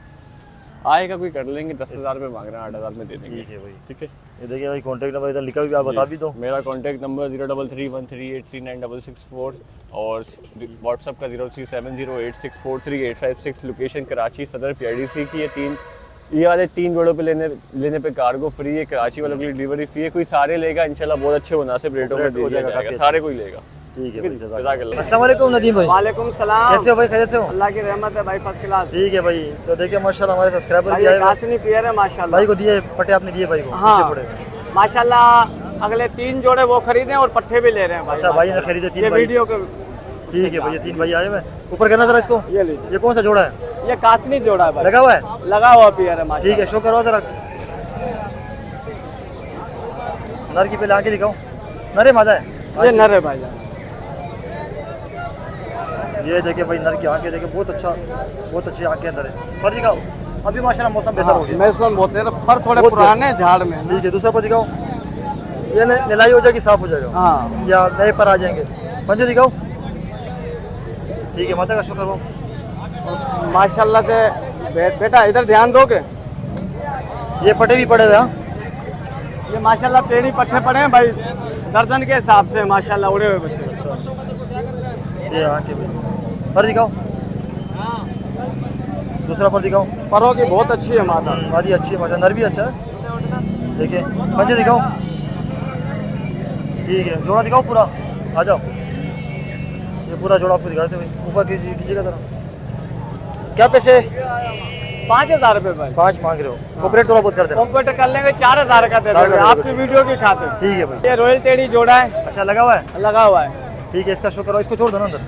आएगा कोई कर लेंगे, 10,000 रुपये मांग रहे हैं, 8,000 में दे देंगे। ठीक है भाई, ठीक है, ये देखिए भाई, कॉन्टैक्ट नंबर इधर लिखा हुआ, आप बता भी दो। मेरा कॉन्टैक्ट नंबर 0331383966 और व्हाट्सअप का 037086438556। लोकेशन कराची सदर PIDC की। ये वाले 3 जोड़ों पे लेने पे कार्गो फ्री है, कराची वालों के लिए डिलीवरी फ्री है। कोई सारे लेगा इंशाल्लाह बहुत अच्छे मुनासिब रेटों में रेट दे हो दिया जाएगा, जाएगा, काफी सारे कोई लेगा। ठीक है भाई, जज़ाकल्लाह। अस्सलाम वालेकुम नदीम भाई। वालेकुम सलाम। कैसे हो भाई, खैरियत से हो? अल्लाह की रहमत है भाई, फर्स्ट क्लास। ठीक है भाई, तो देखिए माशाल्लाह हमारे सब्सक्राइबर भाई भी ये आए हुए हैं। कासनी पियर है माशाल्लाह। भाई को दिए पट्टे, आपने दिए भाई को? हाँ पीछे पड़े। माशाल्लाह, अगले 3 जोड़े वो खरीदे और पट्टे भी ले रहे हैं भाई। अच्छा भाई ने खरीदे 3 ये भाई। वीडियो के। ठीक है भाई, ये 3 भाई आए हुए हैं। ऊपर करना जरा इसको। ये लीजिए, ये कौन सा जोड़ा है? ये कासनी जोड़ा है भाई, लगा हुआ है? लगा हुआ पियर है माशाल्लाह। ठीक है, शो करवाओ जरा। नर की पहले आके दिखाओ। नर है मादा है? ये नर है भाई। ये देखिए भाई, नर की आंखें देखिए, बहुत अच्छी आंखें अंदर है। पर दिखाओ, अभी माशाल्लाह मौसम बेहतर हो गया। मैसून बहुत है, पर थोड़े बहुत पुराने हैं झाड़ में। ठीक है, दूसरा पर दिखाओ। ये निलाई हो जाएगी, साफ हो जाएगा। हाँ या नए पर आ जाएंगे। पंजे दिखाओ। ठीक है, माता का शुक्र हो। माशाल्लाह से। बेटा इधर ध्यान दोगे? ये पटे भी पड़े हुए हैं। ये माशाल्लाह टेढ़ी पट्टे पड़े हैं भाई, दर्जन के हिसाब से माशाल्लाह उड़े हुए बच्चे। ये आंखें भी। पर दिखाओ। दूसरा पर दिखाओ। परों की बहुत अच्छी है माता। मादी अच्छी है माशा, नर भी अच्छा है। देखिए पंजे दिखाओ। ठीक है, जोड़ा दिखाओ पूरा। आ जाओ, ये पूरा जोड़ा आपको दिखाते भाई। ऊपर कीजिएगा जरा। क्या पैसे? 5,000 रुपये भाई। 5 मांग रहे हो? कॉपरेट थोड़ा बहुत कर देना। कॉम्प्यूटर कर लेंगे, 4,000 का दे 4,000 देंगे का आपकी वीडियो की खातिर। ठीक है भाई। ये रॉयल टेढ़ी जोड़ा है, अच्छा लगा हुआ है? लगा हुआ है। ठीक है, इसका शो करो। इसको छोड़ दो ना अंदर।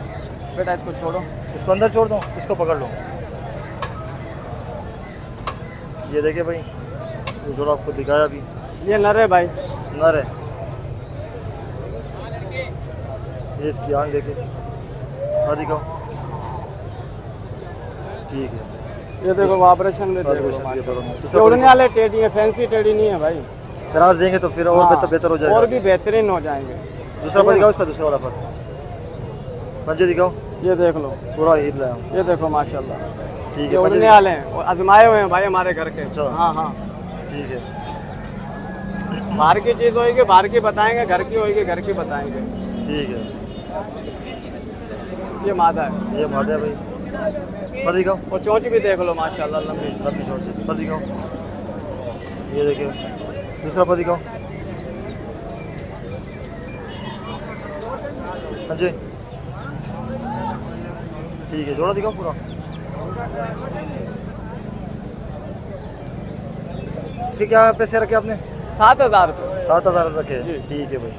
बेटा इसको छोड़ो। इसको अंदर छोड़ दो, इसको पकड़ लो। ये देखिए भाई, ये जोड़ा आपको दिखाया अभी। ये नर है भाई। नर है। ये इसकी आंख देखिए। हाँ दिखाओ। ठीक है, ये देखो वाइब्रेशन में देखो वाइब्रेशन भी माशाल्लाह। करो। ये उड़ने वाले टेढ़ी है, फैंसी टेढ़ी नहीं है भाई। तराज देंगे तो फिर और हाँ, बेहतर हो जाएगा। और भी बेहतरीन हो जाएंगे। दूसरा पर दिखाओ, इसका दूसरा वाला पर। पंजे दिखाओ। ये देख लो, पूरा हिल रहा है। ये देखो माशाल्लाह। ठीक ये है, उड़ने वाले हैं और आजमाए हुए हैं भाई हमारे घर के। अच्छा। हाँ हाँ, ठीक है। बाहर की चीज़ होगी बाहर की बताएंगे, घर की होगी घर की बताएंगे। ठीक है, ये मादा है। ये मादा है भाई। पर दिखाओ। और चोंच भी देख लो माशाल्लाह लंबी। लंबी छोड़ से पर दिखाओ। ये देखिए, दूसरा पर दिखाओ। हाँ जी, ठीक है, जोड़ा दिखाओ पूरा। इसके क्या पैसे रखे आपने? 7,000 रुपये। 7,000 रखे। ठीक है भाई।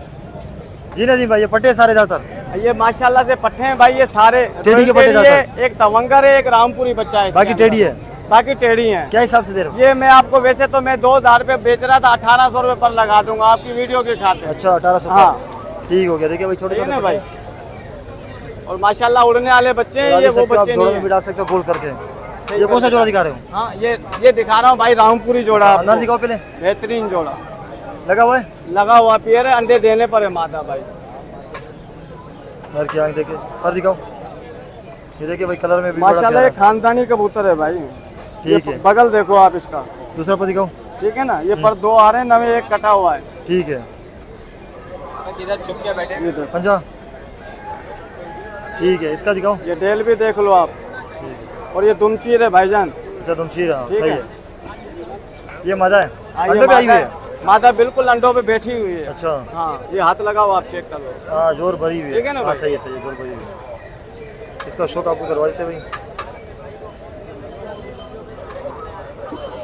जी नदीम भाई, ये पट्टे सारे ज़्यादातर? ये माशाल्लाह से पट्टे हैं भाई, ये सारे टेढ़ी के पट्टे टेढ़ी ज्यादा? है, एक तवंगर है, एक रामपुरी बच्चा है इसके बाकी अंदर। टेढ़ी है? बाकी टेढ़ी है। क्या हिसाब से दे रहे हो? ये मैं आपको वैसे तो मैं 2,000 रुपये बेच रहा था, 1,800 रुपये पर लगा दूंगा आपकी वीडियो के खाते। अच्छा, 1800। हाँ। ठीक हो गया। देखिए भाई, छोटे ठीक है छोटे ना भाई। और माशाल्लाह उड़ने वाले बच्चे हैं, ये वो आप बच्चे जोड़ों नहीं में भी हैं। डाल सकते हो गोल करके। सही ये कौन सा बात जोड़ा है। दिखा रहे हो? हाँ ये दिखा रहा हूँ भाई, रामपुरी जोड़ा अंदर आपको। दिखाओ पहले। बेहतरीन जोड़ा लगा हुआ है? लगा हुआ पियर है, अंडे देने पर है मादा भाई। नर की आंख देखिए। पर दिखाओ। ये देखिए भाई, कलर में भी बड़ा माशाल्लाह ये प्यारा। खानदानी कबूतर है भाई। ठीक है। बगल देखो आप इसका, दूसरा पर दिखाओ। ठीक है ना, ये पर 2 आ रहे हैं नवे, एक कटा हुआ है। ठीक है। ये देखो, पंजा। ठीक है, इसका दिखाओ। ये डेल भी देख लो आप, और ये दुमचीर है भाईजान। अच्छा तुमशीर, ठीक सही है। है। ये मादा है, हाँ, ये अंडे पे आई हुई है। मादा बिल्कुल अंडों पे बैठी हुई है। अच्छा, हाँ, ये हाथ लगाओ आप, चेक कर लो। हाँ जोर भरी हुई है। ठीक है ना हाँ भाई? सही है, सही है, जोर भरी हुई है। इसका शौक आपको करवा देते भाई।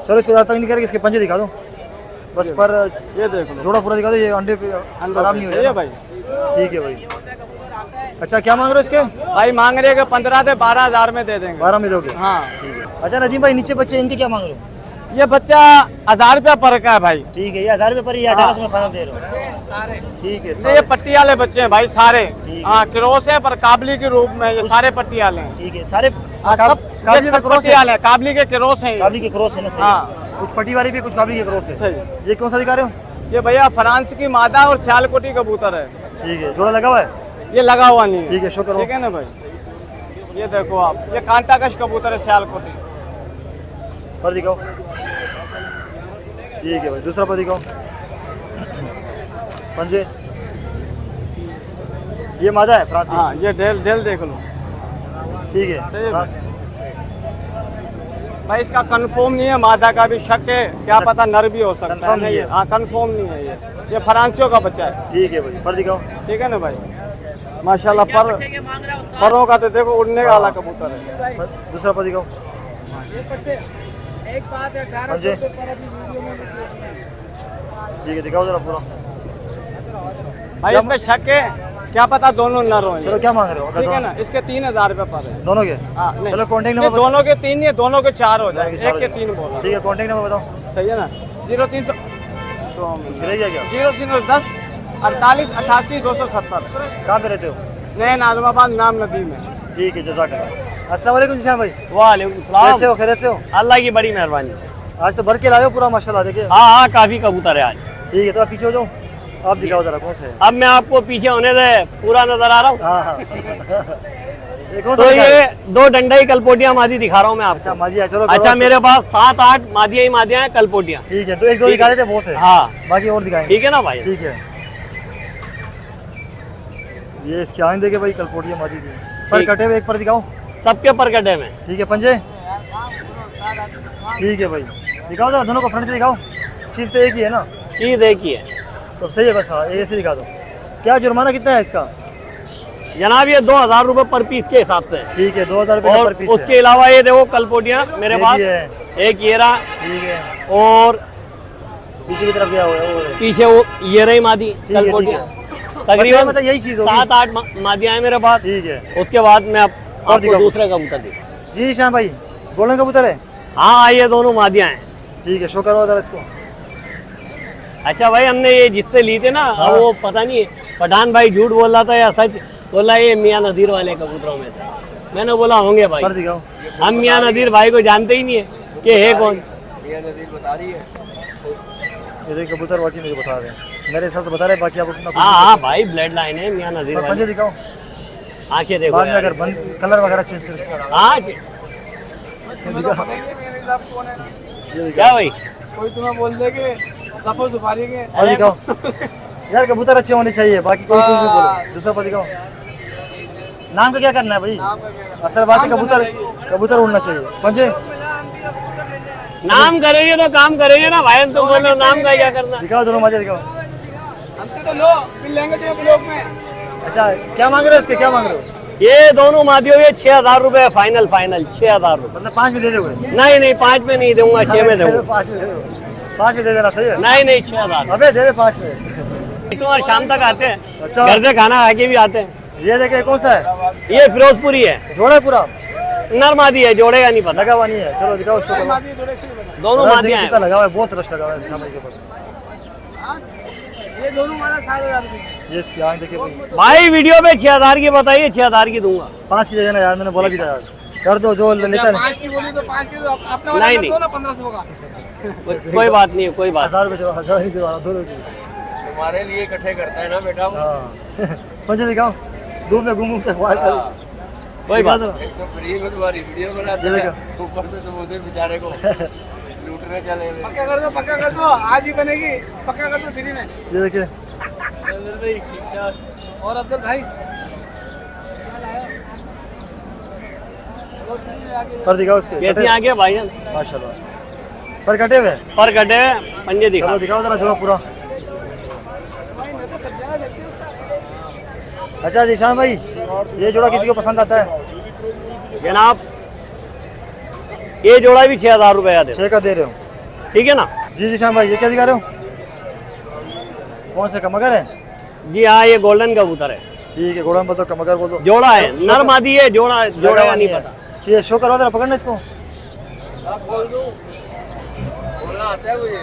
चलो इसको ज़्यादा तक नहीं करेंगे, इसके पंजे दिखा दो बस। पर ये देख लो, जोड़ा पूरा दिखा दो, ये अंडे पे आराम नहीं हो सही है जाएगा भाई। ठीक है भाई। अच्छा क्या मांग रहे हो इसके? भाई मांग रहे हैं 15 से 12,000 में दे देंगे। 12 में दोगे? हाँ, ठीक है। अच्छा नजीम भाई, नीचे बच्चे इनके क्या मांग रहे हो? ये बच्चा 1000 रुपया पर का है भाई। ठीक है, ये 1000 रुपये पर, ये 1800 में फाइनल दे रहे हो? ठीक है। ये सारे- पट्टी वाले बच्चे हैं भाई सारे। ठीक है। हाँ, क्रॉस है पर काबली के रूप में, ये सारे पट्टी वाले हैं। ठीक है, सारे हाँ, सब काबली ये में सब क्रॉस पट्टी है। वाले हैं, काबली के क्रॉस हैं ये। काबली के क्रॉस है ना? सही हाँ। है। कुछ पट्टी वाली भी, कुछ काबली के क्रॉस है। सही। ये कौन सा दिखा रहे हो? ये भैया फ्रांस की मादा और सियालकोटी कबूतर है। ठीक है, जोड़ा लगा हुआ है? ये लगा हुआ नहीं है। ठीक है, शुक्र हो। ठीक है ना भाई? ये देखो आप, ये कांटाकश कबूतर है सियालकोटी। पर दिखाओ। ठीक है भाई, दूसरा पर दिखाओ। पंजे। ये मादा है फ्रांसी? हाँ, ये डेल डेल देख लो ठीक है। सही है भाई। फ्रांस- भाई इसका कंफर्म नहीं है, मादा का भी शक है, क्या पता नर भी हो सकता है। Confirm नहीं है। हाँ, कंफर्म नहीं है ये फ्रांसियों का बच्चा है। ठीक है भाई, पर दिखाओ। ठीक है ना भाई? माशाल्लाह, परों का तो देखो उड़ने वाला कबूतर है। दूसरा पर दिखाओ। पंजे। ठीक है, दिखाओ जरा पूरा। भाई इसमें शक है, क्या पता दोनों नर हो। चलो क्या मांग रहे हो? अगर ठीक है दोनों- ना? इसके 3000 रुपये पर है। दोनों के? हाँ, नहीं। चलो कॉन्टेक्ट नहीं, नंबर दोनों के 3 नहीं, दोनों के 4 हो जाएंगे, बताओ। एक के 3 बोला। ठीक है, कॉन्टेक्ट नंबर बताओ। सही है ना? 0300 रह गया क्या? 0310 48 88 270। कहाँ पे रहते हो? नए नाजमाबाद नाम नदी में। ठीक है, जज़ाकल्लाह। अस्सलाम वालेकुम जिशान भाई, वालेकुम कैसे हो? खैरियत से हो? अल्लाह की बड़ी मेहरबानी। आज तो भर के लाए हो पूरा माशाल्लाह, देखिए। हाँ हाँ, काफी कबूतर है आज। ठीक है, तो आप पीछे हो जाओ, आप दिखाओ जरा कौन सा है। अब मैं आपको पीछे होने दे, पूरा नजर आ रहा हूँ। हाँ हाँ। ये कौन सा तो दिखा रहे ये हो? 2 डंडाई कलपोटियां मादी दिखा रहा हूँ मैं अच्छा आपको। माजिया, चलो अच्छा, करवाओ। मेरे पास 7-8 मादिया ही मादियां हैं, कलपोटियां। ठीक है, तो एक दो ठीक दिखा है। रहे थे, बहुत है। हाँ, बाकी और दिखाएंगे। ठीक है ना भाई? ठीक है। ये इसके आएंगे देखे भाई, कलपोटिया मादी की पर ठीक। कटे हुए, एक पर दिखाओ। सबके पर कटे में। ठीक है, पंजे। ठीक है भाई, दिखाओ जरा दोनों को, फ्रंट से दिखाओ। चीज़ तो एक ही है ना? चीज देखिए तो सही है बस। हाँ, ऐसे दिखा दो। क्या जुर्माना कितना है इसका? जनाब, ये 2000 रुपए पर पीस के हिसाब से। ठीक है, 2000 रुपये का और पर पीस उसके अलावा ये देखो कलपोटियां मेरे ये पास, भी है। एक ये रहा, ठीक है, और पीछे की तरफ गया हुआ है वो है। पीछे वो ये रही मादी है, कलपोटियां। बस तकरीबन ये मतलब यही चीज़ होगी। 7-8 मादियां हैं मेरे पास। ठीक है। उसके बाद मैं आपको दिखाओ। दूसरे कबूतर दी। जी शाम भाई, गोल्डन कबूतर है? हाँ, ये दोनों मादियां हैं। ठीक है, शो करवाओ जरा इसको। अच्छा भाई, हमने ये जिससे ली थे ना, हाँ। वो पता नहीं पठान भाई झूठ बोल रहा था या सच बोला, ये मियाँ नदीर वाले कबूतरों में था। मैंने बोला होंगे भाई, पर दिखाओ। हम मियाँ नदीर भाई को जानते ही नहीं है कि है कौन। ये देखिए कबूतर वाकई मुझे बता रहे हैं, मेरे हिसाब से बता रहे हैं, बाकी आप अपना हाँ हाँ भाई, ब्लड लाइन है मियाँ नदीर पर पंजे वाले। दिखाओ। आंखें देखो बाद में यार। अगर कलर वगैरह चेंज कर। हाँ जी। क्या भाई? कोई तुम्हें बोल दे कि सफर सुपारी के और दिखाओ यार, कबूतर अच्छे होने चाहिए, बाकी कोई कुछ भी बोलो। दूसरा पर दिखाओ। नाम का क्या करना है भाई? असल बात है, कबूतर कबूतर उड़ना चाहिए। पंजे नाम करेंगे तो काम करेंगे ना भाई, तुम बोल रहे हो नाम का क्या करना। दिखाओ, दोनों मजे दिखाओ। हमसे तो लो, फिर लेंगे तो ब्लॉग में। अच्छा, क्या मांग रहे हो इसके, क्या मांग रहे हो? ये दोनों मादियों के 6000 रुपए फाइनल, 6000 रुपए। मतलब 5 में दे दोगे? नहीं नहीं, 5 में नहीं दूंगा, 6 में दूंगा। 5 में दे दो, 5 में दे देना, सही है? नहीं नहीं, 6000। अबे दे दे 5 में। तुम्हारे शाम तक आते हैं, अच्छा। घर से खाना आके भी आते हैं। ये देखे कौन सा है? ये फिरोजपुरी है, जोड़ा है पूरा? नर मादी है, जोड़ेगा नहीं पता। लगा हुआ नहीं है? चलो दिखाओ उसको। दोनों रश मादियां कितना हैं। लगा हुआ है, बहुत रश लगा हुआ है सामने के ऊपर। ये दोनों मारा 6000 की। ये इसकी आँख देखिए भाई। भाई वीडियो पे 6000 की बताइए, 6000 की दूंगा। 5 की जगह ना यार, मैंने बोला भी था यार, कर दो जो लेता है। 5 की बोली तो 5 की तो अपना नहीं, वाला नहीं। दो ना 1500 का। कोई बात नहीं है, कोई बात। 1000 रुपये चलो, 1000 नहीं चलो, दोनों की। हमारे लिए इकट्ठे करता है ना बेटा। हाँ। पंजे दिखाओ, धूप में घूम घूम के ख्वार कर। कोई बात दिखा नहीं। जरा। फ्री में तुम्हारी वीडियो बनाते ये हैं ऊपर से तुम उसे बेचारे को लूटने चले गए। पक्का कर दो आज ही बनेगी, पक्का कर दो फ्री में। ये देखिए और अब्दुल भाई पर दिखाओ उसके कैसी कटे। आगे भाईजान? माशाल्लाह पर कटे हुए पर कटे पंजे दिखा। चलो दिखाओ जरा जोड़ा पूरा। अच्छा जीशान भाई ये जोड़ा किसी को पसंद आता है? जनाब ये जोड़ा भी 6,000 रुपए का दे, 6 का दे रहे हो? ठीक है ना? जी जीशान भाई ये क्या दिखा रहे हो? कौन से कमगर है? जी हाँ, ये गोल्डन कबूतर है, ठीक है घोड़ा बोलो कमगर बोलो। जोड़ा है, नर मादी है, जोड़ा जोड़ा का नहीं पता। ये शो करवा जरा पकड़ना इसको। खोल दूं बोलना आता है मुझे।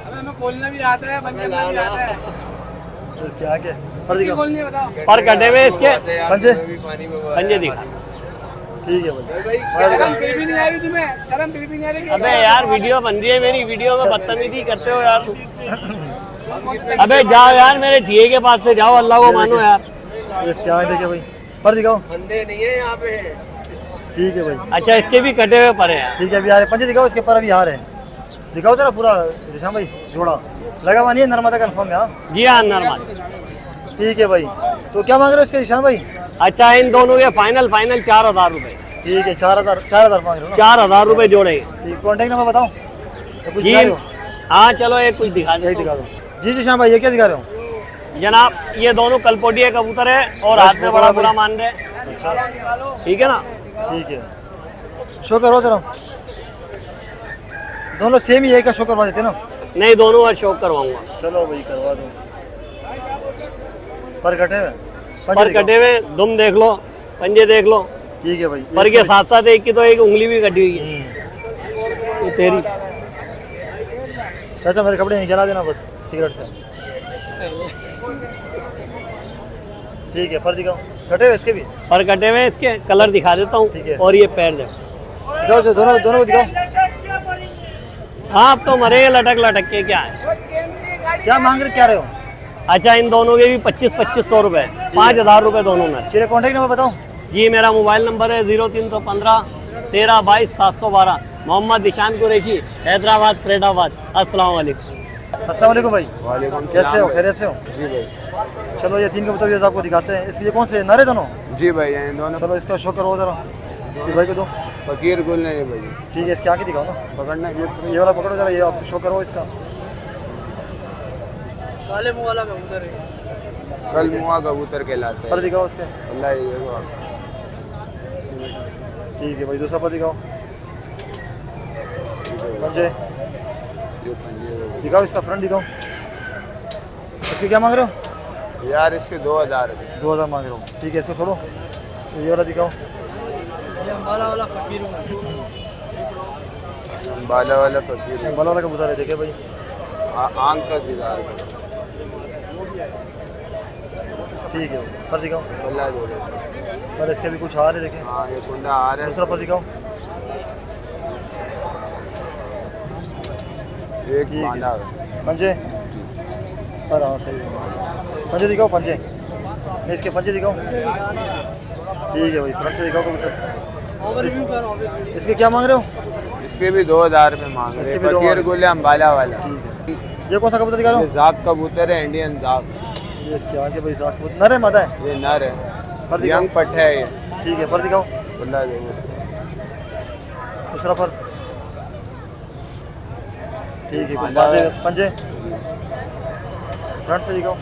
हमें खोलना भी आता है, बंद करना भी आता है। इसके आगे पर दिखाओ। खोलनी है बताओ। पर कटे हुए इसके पंजे पानी में पंजे दिखा। ठीक है भाई। शर्म फिर भी नहीं आ रही तुम्हें, शर्म फिर भी नहीं आ रही। अबे यार वीडियो बन रही है मेरी, वीडियो में बदतमीजी करते हो यार तुम। अबे जाओ यार मेरे ठिए के पास से जाओ, अल्लाह को मानो यार। इसके आगे देखिए भाई पर दिखाओ। बंदे नहीं है यहाँ पे। ठीक है भाई अच्छा इसके भी कटे हुए पर हैं। ठीक है अभी आ रहे पंजे दिखाओ इसके पर अभी आ रहे हैं। दिखाओ जरा पूरा जीशान भाई जोड़ा लगा हुआ नहीं है नर्मदा कंफर्म है? हाँ जी हाँ, नर मादी। ठीक है भाई तो क्या मांग रहे हो इसके जीशान भाई? अच्छा इन दोनों के फाइनल 4,000 रुपए। ठीक है 4,000 मांग रहे हो ना? 4,000 रुपए जोड़े। ठीक कॉन्टेक्ट नंबर बताओ या कुछ जी दिखा रहे हो? हाँ चलो एक कुछ दिखा यही दे दिखा दो। जी जीशान भाई ये क्या दिखा रहे हो? जनाब। ये दोनों कलपोटिया कबूतर है और हाथ में बड़ा बुरा मान रहे, ठीक है ना? ठीक है शो करो जरा। दोनों सेम ही है, क्या शो करवा देते ना? नहीं, दोनों का शौक करवाऊंगा। चलो भाई करवा दो। पर कटे हुए पर कटे हुए दुम देख लो, पंजे देख लो। ठीक है भाई पर के साथ साथ एक की तो एक उंगली भी कटी हुई है। ये तेरी चाचा मेरे कपड़े नहीं जला देना बस सिगरेट से। ठीक है पर दिखाओ कटे हुए इसके भी। पर कटे हुए इसके कलर दिखा देता ठीक है। हूँ। और ये पैर देखो। दिखाओ जो दोनों दोनों को दिखाओ। हाँ अब तो मरेगा लटक लटक के, क्या है? क्या मांग रहे क्या रहे हो? अच्छा इन दोनों के भी 2500 रुपए, 5,000 रुपए दोनों में। चलिए कॉन्टेक्ट नंबर बताओ। जी मेरा मोबाइल नंबर है 0315 13 22 712। मोहम्मद ईशान कुरैशी, हैदराबाद फरीदाबाद। अस्सलाम वालेकुम। अस्सलाम वालेकुम भाई। वालेकुम कैसे हो? खैरियत से हो? जी भाई। चलो ये 3 कबूतर भी आपको दिखाते हैं। इसके कौन से नरे दोनों? जी भाई ये दोनों चलो इसका शो करो जरा। ये भाई को दो। फकीर गुल नहीं भाई। ठीक है इसके आगे दिखाओ ना। पकड़ना ये वाला पकड़ो जरा, ये आप शो करो इसका। काले मुंह वाला कबूतर है। कल मुआ कबूतर कहलाते पर दिखाओ उसके। अल्लाह ये देखो। ठीक है भाई दूसरा पर दिखाओ। पंजे ये पंजे दिखाओ, इसका फ्रंट दिखाओ। इसके क्या मांग रहे हो? यार इसके 2,000 रुपये। 2,000 मांग रहे हो? ठीक है इसको छोड़ो। ये वाला दिखाओ। वाला वाला फकीर हूँ। बाला वाला फकीर बाला वाला कबूतर है देखिए भाई। आंख का दीदार ठीक है पर दिखाओ। अल्लाह जोड़े। पर इसके भी कुछ आ रहे देखिए। हाँ ये कुंडा आ रहा है। दूसरा पर दिखाओ। एक ठीक बांधा है पंजे पर। हाँ सही है। पंजे दिखाओ पंजे। नहीं इसके पंजे दिखाओ। ठीक है भाई फ्रंट से दिखाओ कबूतर। इसके क्या मांग रहे हो? इसके भी 2,000 रुपये मांग रहे इसके हैं। भी 2,000 फकीर गुल है अम्बाला वाला। ठीक है ये कौन सा कबूतर दिखा रहे ये हो? जाक कबूतर है, इंडियन जाक। ये इसके आगे भाई साथ कबूतर नर है मादा है? ये नर है, पर दिखाओ। यंग पट्टा है ये। ठीक है पर दिखाओ। अल्लाह देखो। दूसरा पर। ठीक है बांधे हुए पंजे। फ्रंट से दिखाओ।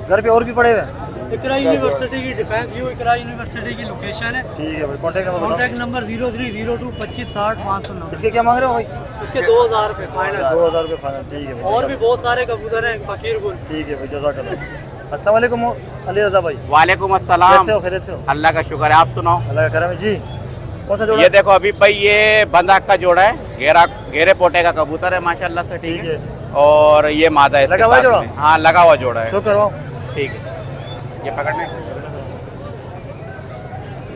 घर पे और भी पड़े हुए हैं? इकरा यूनिवर्सिटी की डिफेंस व्यू, इकरा यूनिवर्सिटी की लोकेशन है। ठीक है भाई कॉन्टेक्ट नंबर बताओ। Contact number 0302 25 60 509। इसके क्या मांग रहे हो भाई? इसके 2,000 रुपये फाइनल। 2,000 रुपये फाइनल। ठीक है भाई। और भी बहुत सारे कबूतर हैं फकीर गुल। ठीक है भाई जज़ाकल्लाह। अस्सलाम वालेकुम अली रज़ा भाई। वालेकुम अस्सलाम। कैसे हो? खैरियत से हो? अल्लाह का शुक्र है, आप सुनाओ। अल्लाह का करम है जी। कौन सा जोड़ा? ये देखो अभी भाई ये बंदाक का जोड़ा है, घेरे पोटे का कबूतर है माशाल्लाह से। ठीक है। और ये मादा है इसके लगा हुआ साथ जोड़ा? में। हाँ लगा हुआ जोड़ा है। शो करवाओ। ठीक है ये पकड़ने,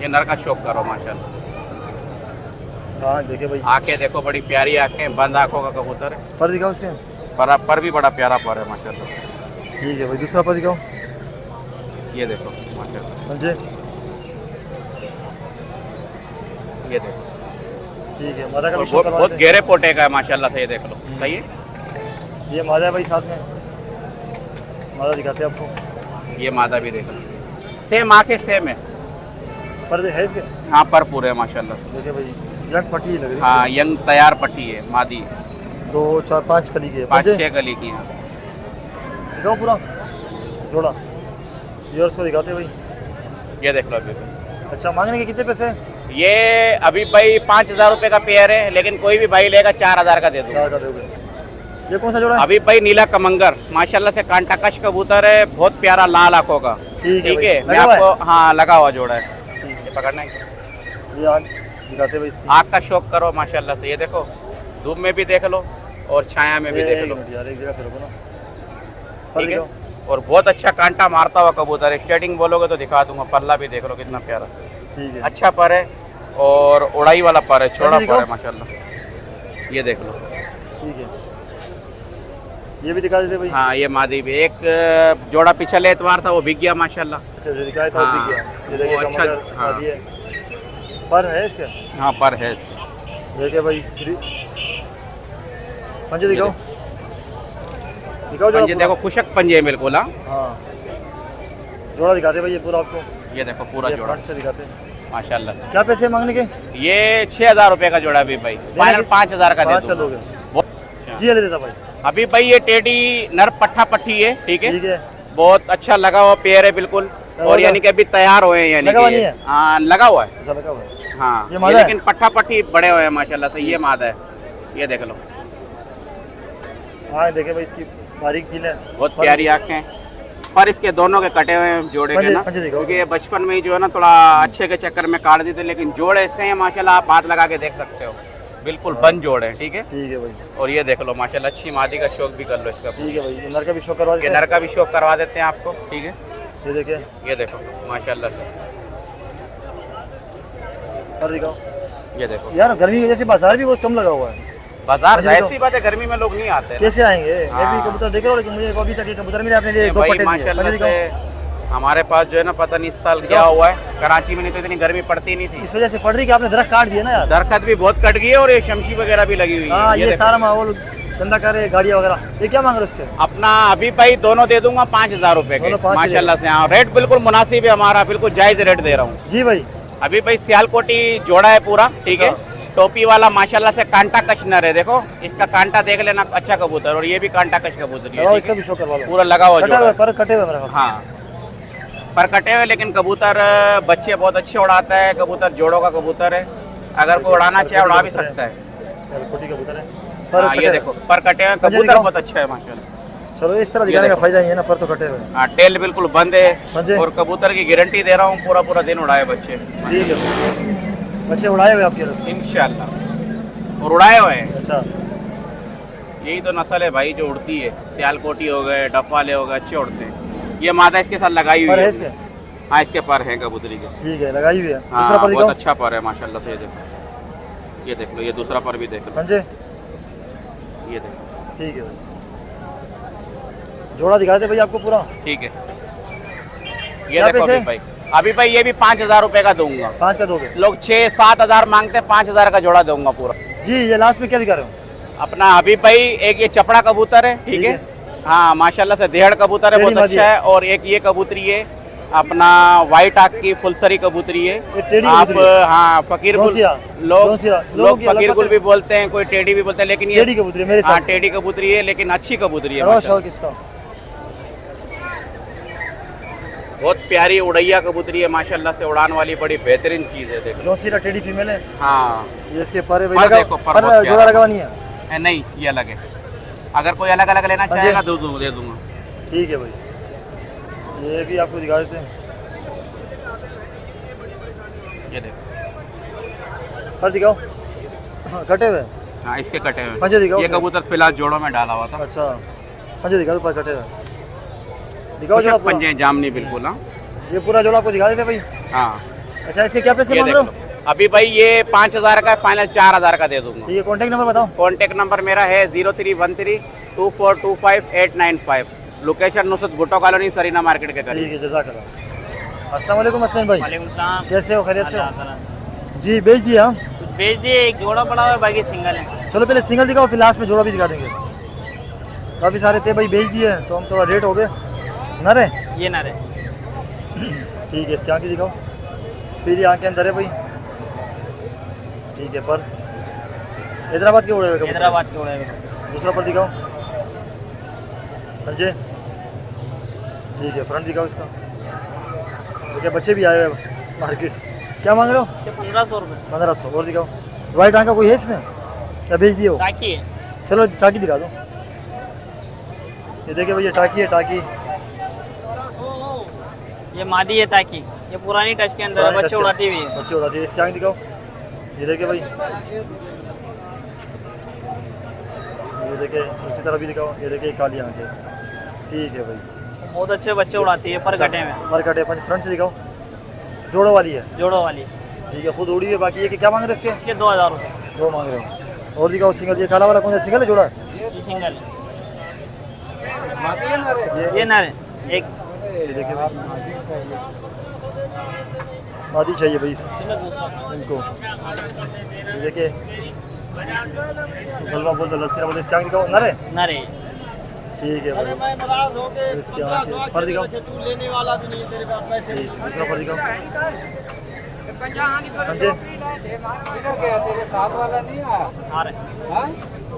ये नर का शौक करो माशाल्लाह। हाँ देखिए भाई आंखें देखो बड़ी प्यारी आंखें, बंद आंखों का कबूतर है। पर दिखाओ उसके। पर भी बड़ा प्यारा पर है माशाल्लाह। ठीक है भाई दूसरा पर दिखाओ। ये देखो माशाल्लाह। पंजे ये देखो ठीक है, मादा का भी शो बहुत करवा बहुत देते हैं। गहरे पोटे का है माशाल्लाह से, ये देख लो। सही है, ये मादा है भाई, साथ में मादा दिखाते हैं आपको। ये मादा भी देख लो, सेम आके सेम है। पर्दे है इसके? हाँ पर पूरे है माशाल्लाह से। देखिए भाई, यंग पट्टी लग रही है। हाँ यंग तैयार पट्टी है, मादी 2 4 5 कली की है। 5-6 गली की है। दिखाओ पूरा जोड़ा, ये उसको दिखाते हैं भाई। ये देख लो अभी अच्छा, मांगने के कितने पैसे? ये अभी भाई 5,000 रुपये का पेयर है, लेकिन कोई भी भाई लेगा 4,000 का दे दूँगा। 4 का दोगे। ये कौन सा जोड़ा है? अभी भाई नीला कमंगर माशाल्लाह से कांटाकश कबूतर है, बहुत प्यारा लाल आंखों का। ठीक है ठीक भाई। है, मैं लगा हुआ आपको हाँ लगा हुआ जोड़ा है, ये पकड़ना है। ये आग दिखाते भाई इसकी। आँख का शौक करो माशाल्लाह से, ये देखो धूप में भी देख लो और छाया में भी देख लो। यार एक जगह पे रुको ना। ठीक है, और बहुत अच्छा कांटा मारता हुआ कबूतर है। स्टेटिंग बोलोगे तो दिखा दूंगा, पल्ला भी देख लो कितना प्यारा, ठीक है। अच्छा पर है और उड़ाई वाला पर है, छोड़ा दिखाओ। पर है माशाल्लाह। ये देख लो, ठीक है, ये भी दिखा देते भाई। हाँ ये मादी भी एक जोड़ा पिछले एतवार था, वो बिक गया माशाल्लाह। अच्छा, जो दिखाया था वो हाँ, दिख गया। ये देखिए वो अच्छा, कमंडर हाँ। आदि है। पर है इसके? हाँ पर है। देखिए भाई, पंजे दिखाओ, दिखाओ जोड़ा पंजे पूरा। देखो, खुशक पंजे है बिल्कुल। हाँ हाँ, जोड़ा दिखाते भाई ये पूरा आपको। ये देखो पूरा ये जोड़ा फ्रंट से दिखाते हैं। माशाल्लाह। क्या पैसे हैं मांगने के? ये 6,000 रुपये का जोड़ा भी भाई, फाइनल 5,000 का दे 5 का दूंगा। दोगे? बहुत- जी ले देता भाई। अभी भाई ये टेडी नर पट्ठा पट्टी है, ठीक है, ठीक है, बहुत अच्छा लगा हुआ पेयर है बिल्कुल, और यानी कि अभी तैयार हुए हैं, यानी लगा हुआ कि नहीं है? हाँ लगा हुआ है। ऐसा लगा हुआ है। हाँ ये ये मादा है? लेकिन पट्ठा पट्टी बड़े हुए हैं माशाल्लाह से, ये मादा है, ये देख लो हाँ देखिए भाई, इसकी बारीक फील है, बहुत प्यारी आंखें। पर इसके दोनों के कटे हुए हैं जोड़े के पंजे- ना, पंजे दिखाओ। क्योंकि ये बचपन में ही जो है ना थोड़ा अच्छे के चक्कर में काट दी थी, लेकिन जोड़ ऐसे हैं माशाल्लाह, आप हाथ लगा के देख सकते हो, बिल्कुल बंद जोड़ है। ठीक है, ठीक है भाई, और ये देख लो माशाल्लाह, अच्छी मादी का शौक भी कर लो इसका। ठीक है भाई। ये नर का भी शो करवा ये देते नर का भी शौक करवा देते हैं आपको। ठीक है, हैं। ये देखिए, ये देखो माशाल्लाह से, और दिखाओ ये देखो यार। गर्मी की वजह से बाजार भी बहुत कम लगा हुआ है। बाजार पंजे दिखाओ। ऐसी बात है, गर्मी में लोग नहीं आते ना। कैसे आएंगे? मैं भी हाँ। कबूतर देख रहा हूँ, लेकिन मुझे अभी तक ये कबूतर मिले अपने लिए। ये 2 भाई पट्टे दिए। माशाल्लाह पंजे दिखाओ। से हमारे पास जो है ना, पता नहीं इस साल क्या हुआ है, कराची में नहीं तो इतनी गर्मी पड़ती नहीं थी, इस वजह से पड़ रही कि आपने दरख्त काट दिया ना यार। दरख्त भी बहुत कट गई है और ये शमशी वगैरह भी लगी हुई हाँ, है। ये देखो। सारा माहौल गंदा कर रहे हैं, गाड़ियाँ वगैरह। ये क्या मांग रहे हो उसके? अपना अभी भाई दोनों दे दूंगा 5,000 रुपए के दोनों 5,000 माशाल्लाह से। हाँ रेट बिल्कुल मुनासिब है हमारा, बिल्कुल जायज रेट दे रहा हूँ। जी भाई, अभी भाई सियालकोटी जोड़ा है पूरा, ठीक है, टोपी वाला माशाल्लाह से कांटा कश नर है। देखो इसका कांटा देख लेना, अच्छा कबूतर, और ये भी कांटा कश कबूतर लगाओ है, इसका भी शो करवा लो। पूरा लगा हुआ कटे जोड़ा हुए है। पर कटे हुए मेरे पास। हाँ पर कटे हुए, लेकिन कबूतर बच्चे बहुत अच्छे उड़ाता है, कबूतर जोड़ों का कबूतर है, अगर कोई उड़ाना चाहे उड़ा भी सकता है। कोटी कबूतर है, पर हाँ कटे ये हुए। देखो पर कटे हुए, पंजे कबूतर दिखाओ। बहुत अच्छा है माशाल्लाह। चलो, इस तरह दिखाने का देखो। फायदा नहीं है ना, पर तो कटे हुए। हाँ टेल बिल्कुल बंद है, पंजे। और कबूतर की गारंटी दे रहा हूँ, पूरा पूरा दिन उड़ाए बच्चे ठीक है, बच्चे उड़ाए हुए आपके रस। इंशाल्लाह, और उड़ाए हुए हैं। अच्छा, यही तो नस्ल है भाई जो उड़ती है, सियालकोटी हो गए, डफवाले हो गए, अच्छे उड़ते हैं। ये मादा इसके साथ लगाई पर हुई है है। इसके? हाँ इसके पर है कबूतरी के। ठीक है, लगाई हुई है। दूसरा हाँ पर बहुत दिखाओ। अच्छा पर है माशाल्लाह से, ये देखो, ये देख लो, ये दूसरा पर भी देख लो, पंजे, ये देखो, ठीक है भाई। जोड़ा दिखा दे भाई आपको पूरा। ठीक है। ये क्या देखो पैसे? अभी भाई ये भी 5,000 रुपए का दूंगा। 5 का दोगे? लोग 6-7 हजार मांगते हैं, 5,000 का जोड़ा दूंगा पूरा। जी, ये लास्ट में क्या दिखा रहे हो? अपना अभी भाई एक ये चपड़ा कबूतर है, ठीक है, हाँ माशाल्लाह से देहड़ कबूतर है, टेढ़ी बहुत मादी अच्छा है। है, और एक ये कबूतरी है अपना व्हाइट आँख की फुलसरी कबूतरी है। ये टेढ़ी आप कबूतरी है। हाँ फकीर गुल, जोंसिया, लोग जोंसिया, लोगों लोग की अलग फकीर बात गुल है। भी बोलते हैं, कोई टेढ़ी भी बोलते हैं, लेकिन ये टेढ़ी कबूतरी है मेरे हाँ साथ। टेढ़ी कबूतरी है, लेकिन अच्छी कबूतरी है करो माशाल्लाह। शौक इसका। बहुत प्यारी उड़ैया कबूतरी है माशाल्लाह से, उड़ान वाली बड़ी बेहतरीन चीज है। देखो जोंसिया टेढ़ी फीमेल है। हाँ ये इसके पर है भाई। पर लगा- देखो, पर पर बहुत जोड़ा प्यारा। लगा हुआ नहीं है। नहीं ये अलग है, अगर कोई अलग अलग लेना चाहेगा दे दूंगा। ठीक है भाई, ये भी आपको दिखा देते हैं। ये देखो, पर दिखाओ। हाँ, कटे हुए। हाँ इसके कटे हुए पंजे दिखाओ ये फिर। कबूतर फिलहाल जोड़ों में डाला हुआ था। अच्छा, पंजे दिखा दो, पर कटे हुए। दिखाओ जोड़ा कुछ पूरा। पंजे हैं, जामनी बिल्कुल। हाँ ये पूरा जोड़ा आपको दिखा देते भाई। हाँ अच्छा, इसके क्या पैसे ये मांग देख रहे हो? लो, अभी भाई ये 5,000 का फाइनल 4,000 का दे दूंगा। ठीक है, कॉन्टेक्ट नंबर बताओ। कॉन्टेक्ट नंबर मेरा है 03132425 location Nusrat Bhutto colony Sarina market के करीब। ठीक है, जज़ाकल्लाह। अस्सलाम वालेकुम हसनैन भाई, कैसे हो? खैरियत से हो? जी बेच दिया हाँ। बेच दिए, एक जोड़ा पड़ा हुआ है, बाकी सिंगल है। चलो पहले सिंगल दिखाओ, फिर लास्ट में जोड़ा भी दिखा देंगे। काफ़ी सारे थे भाई, बेच दिए तो हम थोड़ा रेट हो गए ना रे। ये ना रे, ठीक है, इसकी आँखें दिखाओ, फिर ये आँखें अंदर है भाई। ठीक है, पर हैदराबाद के उड़े हुए कबूतर। हैदराबाद के उड़े हुए। दूसरा पर दिखाओ पंजे। ठीक है, फ्रंट दिखाओ इसका। ठीक है, बच्चे भी आए हुए मार्केट। क्या मांग रहे हो? इसके 1500 रुपये। 1500। और दिखाओ, वाइट आंख का कोई है इसमें या बेच दिए हो? टाकी है। चलो टाकी दिखा दो। ये देखिए भैया, टाकी है, टाकी। ये मादी है टाकी, ये पुरानी टच के अंदर है, बच्चे उड़ाती हुई है। बच्चे उड़ाती है। इसकी आंख दिखाओ। ये देखिए भाई, ये देखिए उसी तरह भी दिखाओ। ये देखिए काली आंख है। ठीक है भाई, बहुत अच्छे बच्चे उड़ाती है पर गड्ढे में। पर कटे अपन फ्रंट से दिखाओ। जोड़ो वाली है। जोड़ो वाली। ठीक है, खुद उड़ी हुई है। बाकी ये कि क्या मांग रहे हो इसके? इसके 2000 रुपये। दो मांग रहे हो। और दिखाओ सिंगल। ये काला वाला कौन सा सिंगल है जोड़ा? ये सिंगल है। ये ये ना रे, एक। ये देखिए भाई, मादी चाहिए भाई चलो दूसरा। इनको। ये देखिए, गलवा बोल दो, लच्छा बोल दो। इसकी आँख दिखाओ ना रे। ना रे, ठीक है भाई, इसकी आँख पर दिखाओ। ठीक, दूसरा पर दिखाओ। पंजे। आ रहे।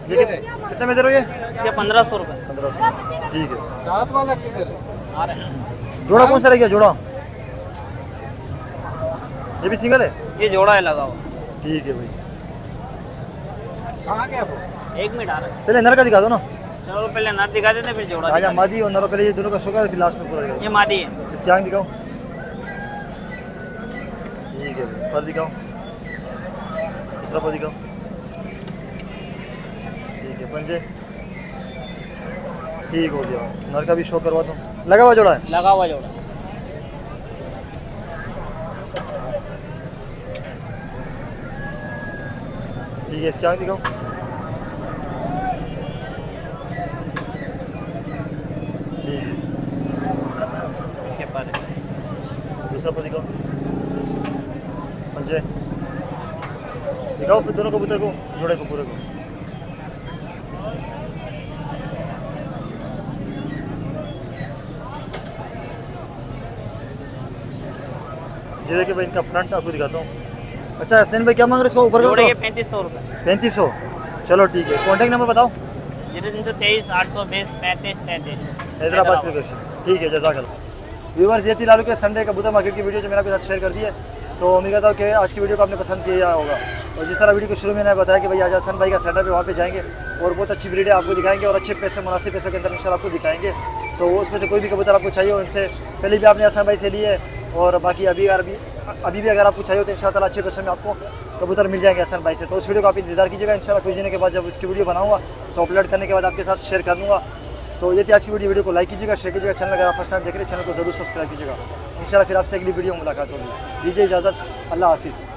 ये कितने में दे रहे हो ये? इसके 1500 रुपये। 1500। ठीक है, आ रहे। जोड़ा कौन सा रह गया जोड़ा? ये भी सिंगल है? ये जोड़ा है लगा हुआ। ठीक है भाई, एक मिनट आ रहा है। पहले नर का दिखा दो ना। चलो पहले नर दिखा देते फिर जोड़ा आजा, दिखा मादी और नर पहले ये दोनों का शौक है, फिर लास्ट में पूरा देते। दिखाओ। ये मादी है। इसकी आँख दिखाओ। ठीक है भाई, पर दिखाओ। दूसरा पर दिखाओ। ठीक है, पंजे। ठीक हो गया, नर का भी शो करवा दो। लगा हुआ जोड़ा है? लगा हुआ जोड़ा। ठीक है, इसकी आँख दिखाओ। ठीक है, इसके पर है। दूसरा पर दिखाओ। पंजे दिखाओ, फिर दोनों कबूतर को, जोड़े को, पूरे को। ये देखिए भाई, इनका फ्रंट आपको दिखाता हूँ। अच्छा हसनैन भाई, क्या मांग रहे हो इसको ऊपर जोड़े का? के 3500 रुपये। 3500। चलो ठीक है, कॉन्टैक्ट नंबर बताओ। 0323 820 35 33। हैदराबाद क्रिकेशन। ठीक है, जज़ाकल्लाह। व्यूअर्स, ये थी लालू के संडे कबूतर मार्केट की वीडियो जो मैंने आपके साथ शेयर कर दी है। तो उम्मीद करता हूँ कि आज की वीडियो को आपने पसंद किया होगा। और जिस तरह वीडियो को शुरू में मैंने बताया कि भाई आज हसन भाई का सेटअप है, वहाँ पे जाएंगे और बहुत अच्छी ब्रीड है आपको दिखाएंगे और अच्छे पैसे, मुनासिब पैसे के अंदर इंशाल्लाह आपको दिखाएंगे। तो उसमें से कोई भी कबूतर आपको चाहिए हो, इनसे पहले भी आपने हसन भाई से लिए और बाकी अभी भी अगर आपको चाहिए हो तो इंशाल्लाह अच्छे पैसे में आपको कबूतर मिल जाएंगे हसन भाई से। तो उस वीडियो को आप इंतजार कीजिएगा। इंशाल्लाह कुछ दिनों के बाद जब उसकी वीडियो बनाऊंगा तो अपलोड करने के बाद आपके साथ शेयर कर दूँगा। तो ये थी आज की वीडियो को लाइक कीजिएगा, शेयर कीजिएगा। चैनल अगर आप फर्स्ट टाइम देख रहे हैं, चैनल को जरूर सब्सक्राइब कीजिएगा। इंशाल्लाह फिर आपसे अगली वीडियो में मुलाकात होगी। दीजिए इजाज़त, अल्लाह हाफिज़।